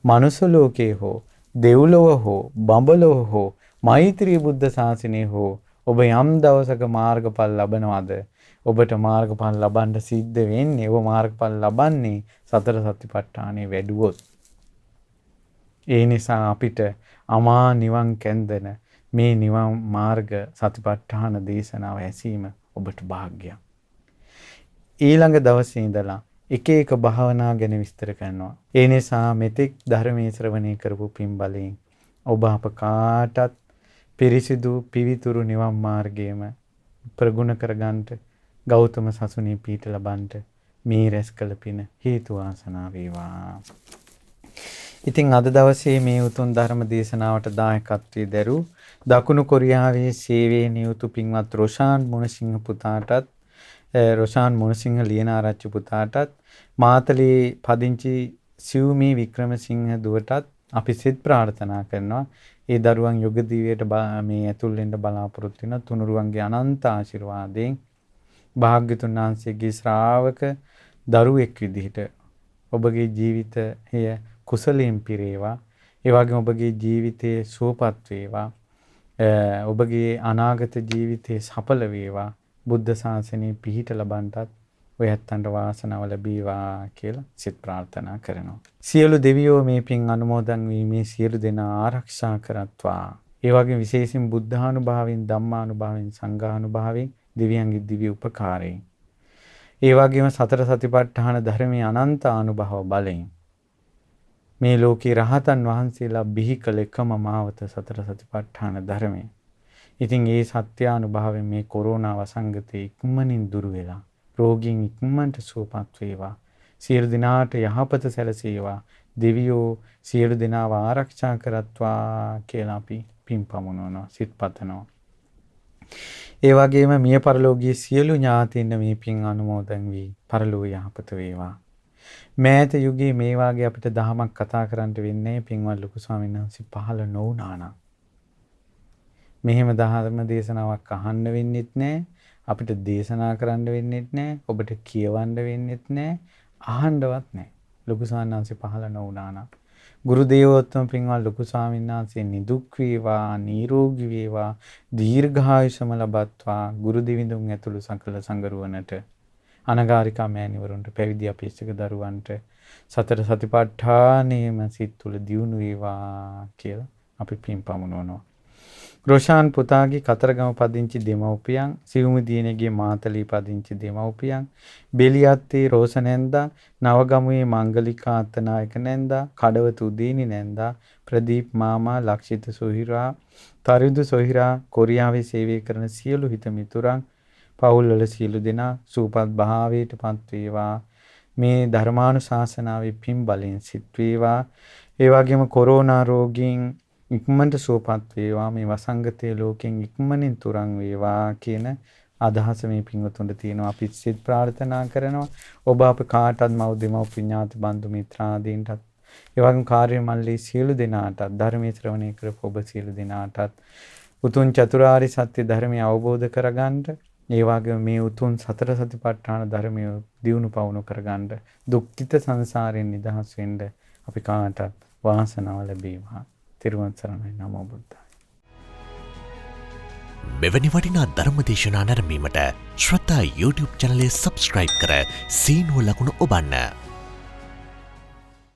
මනුස්ස ලෝකේ හෝ දෙව්ලොව හෝ බඹලොව හෝ මෛත්‍රී බුද්ධ ශාසනයේ හෝ ඔබ යම් දවසක මාර්ගඵල ලබනවාද ඔබට මාර්ගඵල ලබන්න සිද්ධ වෙන්නේ ඔබ මාර්ගඵල ලබන්නේ සතර සතිපට්ඨානෙ වැඩුවොත්. ඒ නිසා අපිට අමා නිවන් කැන්දන මේ නිවන් මාර්ග සතිපට්ඨාන දේශනාව ඇසීම ඔබට වාග්යක්. ඊළඟ දවසේ ඉඳලා එක එක භාවනා ගැන විස්තර කරනවා. ඒ නිසා මෙතෙක් ධර්මයේ ශ්‍රවණය කරපු පින් බලයෙන් ඔබ අප කාටත් පිරිසිදු පිවිතුරු නිවන් මාර්ගයේම ප්‍රගුණ කරගන්නට ගෞතම සසුනේ පීඨ ලබන්නට මේ රැස් කළ පින හේතු වාසනා වේවා. ඉතින් අද දවසේ මේ උතුම් ධර්ම දේශනාවට දායකත්වයේ දරූ දකුණු කොරියාවේ සේවයේ නියුතු පින්වත් රොෂාන් මුණසිංහ පුතාටත් රොෂාන් මුණසිංහ ලියනාරච්චි පුතාටත් මාතලේ පදිංචි සිව්මී වික්‍රමසිංහ දුවටත් අපි සිත ප්‍රාර්ථනා කරනවා. ඒ දරුවන් යුග දිවියට මේ ඇතුල් වෙන්න බලාපොරොත්තු වෙන තුනුරුවන්ගේ අනන්ත ආශිර්වාදයෙන් භාග්‍යතුන් වහන්සේගේ ශ්‍රාවක දරුවෙක් විදිහට ඔබගේ ජීවිතය කුසලයෙන් පිරේවා. ඒ වගේම ඔබගේ ජීවිතයේ සුවපත් වේවා. ඔබගේ අනාගත ජීවිතයේ සඵල වේවා. බුද්ධ ශාසනයේ පිහිට ලබන්නටත් ඔය ඇත්තන්ට වාසනාව ලැබීවා කියලා සිත ප්‍රාර්ථනා කරනවා. සියලු දෙවියෝ මේ පින් අනුමෝදන් වීමේ සියලු දෙනා ආරක්ෂා කරත්වා. ඒ වගේම විශේෂයෙන් බුද්ධානුභාවයෙන් ධම්මානුභාවයෙන් සංඝානුභාවයෙන් දිව්‍යංගි දිව්‍ය උපකාරයෙන් ඒ වගේම සතර සතිපට්ඨාන ධර්මයේ අනන්ත අනුභව බලයෙන් මේ ලෝකේ රහතන් වහන්සේලා බිහි කළ එකම මාවත සතර සතිපට්ඨාන ධර්මය. ඉතින් ඒ සත්‍යානුභාවයෙන් මේ කොරෝනා වසංගතේ ඉක්මනින් දුරු වෙලා රෝගීන් ඉක්මනට සුවපත් වේවා. සියලු දිනාට යහපත සැලසේවා. දෙවියෝ සියලු දෙනාව ආරක්ෂා කරත්වා කියලා අපි පින් පමුණවනවා, සිත පතනවා. ඒ වගේම මිය පරලෝකීය සියලු ඥාතීන් මේ පින් අනුමෝදන් වී පරලෝක යහපත වේවා. මෑත යුගයේ මේ වාගේ අපිට දහමක් කතා කරන්න වෙන්නේ පින්වත් ලොකු ස්වාමීන් වහන්සේ පහළ නොවුනා නම්. මෙහෙම ධර්ම දේශනාවක් අහන්න වෙන්නෙත් නැහැ. අපිට දේශනා කරන්න වෙන්නෙත් නැහැ. ඔබට කියවන්න වෙන්නෙත් නැහැ. අහන්නවත් නැහැ. ලොකු ස්වාමීන් වහන්සේ පහළ නොවුනා නම්. ගුරු දේවෝත්තම පින්වත් ලොකු ස්වාමීන් වහන්සේ නිදුක් වේවා, නිරෝගී වේවා, දීර්ඝායුෂම ලබත්වා. ගුරු දිවිඳුන් ඇතුළු සකල සංගරුවනට, අනගාരികා මෑණිවරුන්ට, පැවිදි අපේක්ෂක දරුවන්ට සතර සතිපට්ඨානෙම සිත් තුළ දියුණු වේවා කියලා අපි පින් පමුණවනවා. රොෂාන් පුතාගේ කතරගම පදිංචි දෙමව්පියන්, සිවුමු දියණියගේ මාතලී පදිංචි දෙමව්පියන්, බෙලියත්තේ රෝසනැන්දා, නවගමුවේ මංගලිකා අත්තනායක නැන්දා, කඩවත උදේනි නැන්දා, ප්‍රදීප් මාමා, ලක්ෂිත සොහිරා, තරිඳු සොහිරා, කොරියාවේ සේවය කරන සියලු හිත මිතුරන්, පවුල්වල සියලු දෙනා සූපත් භාවයට පත් වේවා. මේ ධර්මානුශාසනාවේ පින් බලෙන් සිත් වේවා. ඒ වගේම කොරෝනා රෝගීන් ඉක්මනට සුවපත් වේවා. මේ වසංගතයේ ලෝකෙන් ඉක්මනින් තුරන් වේවා කියන අදහස මේ පින්වතුන්ට තියෙනවා. අපි සිත ප්‍රාර්ථනා කරනවා. ඔබ අප කාටත් මව් දෙමව්පිය ඥාති බන්දු මිත්‍රාදීන්ටත් ඒ වගේම කාර්ය මල්ලී සියලු දෙනාටත් ධර්මයේ ශ්‍රවණය කරපු ඔබ සියලු දෙනාටත් උතුම් චතුරාර්ය සත්‍ය ධර්මය අවබෝධ කරගන්න, ඒ වගේම මේ උතුම් සතර සතිපට්ඨාන ධර්මය දියුණු පවුණු කරගන්න, දුක්ඛිත සංසාරයෙන් නිදහස් වෙන්න අපි කාටත් වාසනාව ලැබේවා. තිරුවන් සරණයි. නමෝ බුද්ධාය. මෙවැනි වටිනා ධර්මදේශනා නැරඹීමට ශ්‍රද්ධා YouTube චැනලය සබ්ස්ක්‍රයිබ් කර සීනුව ලකුණ ඔබන්න.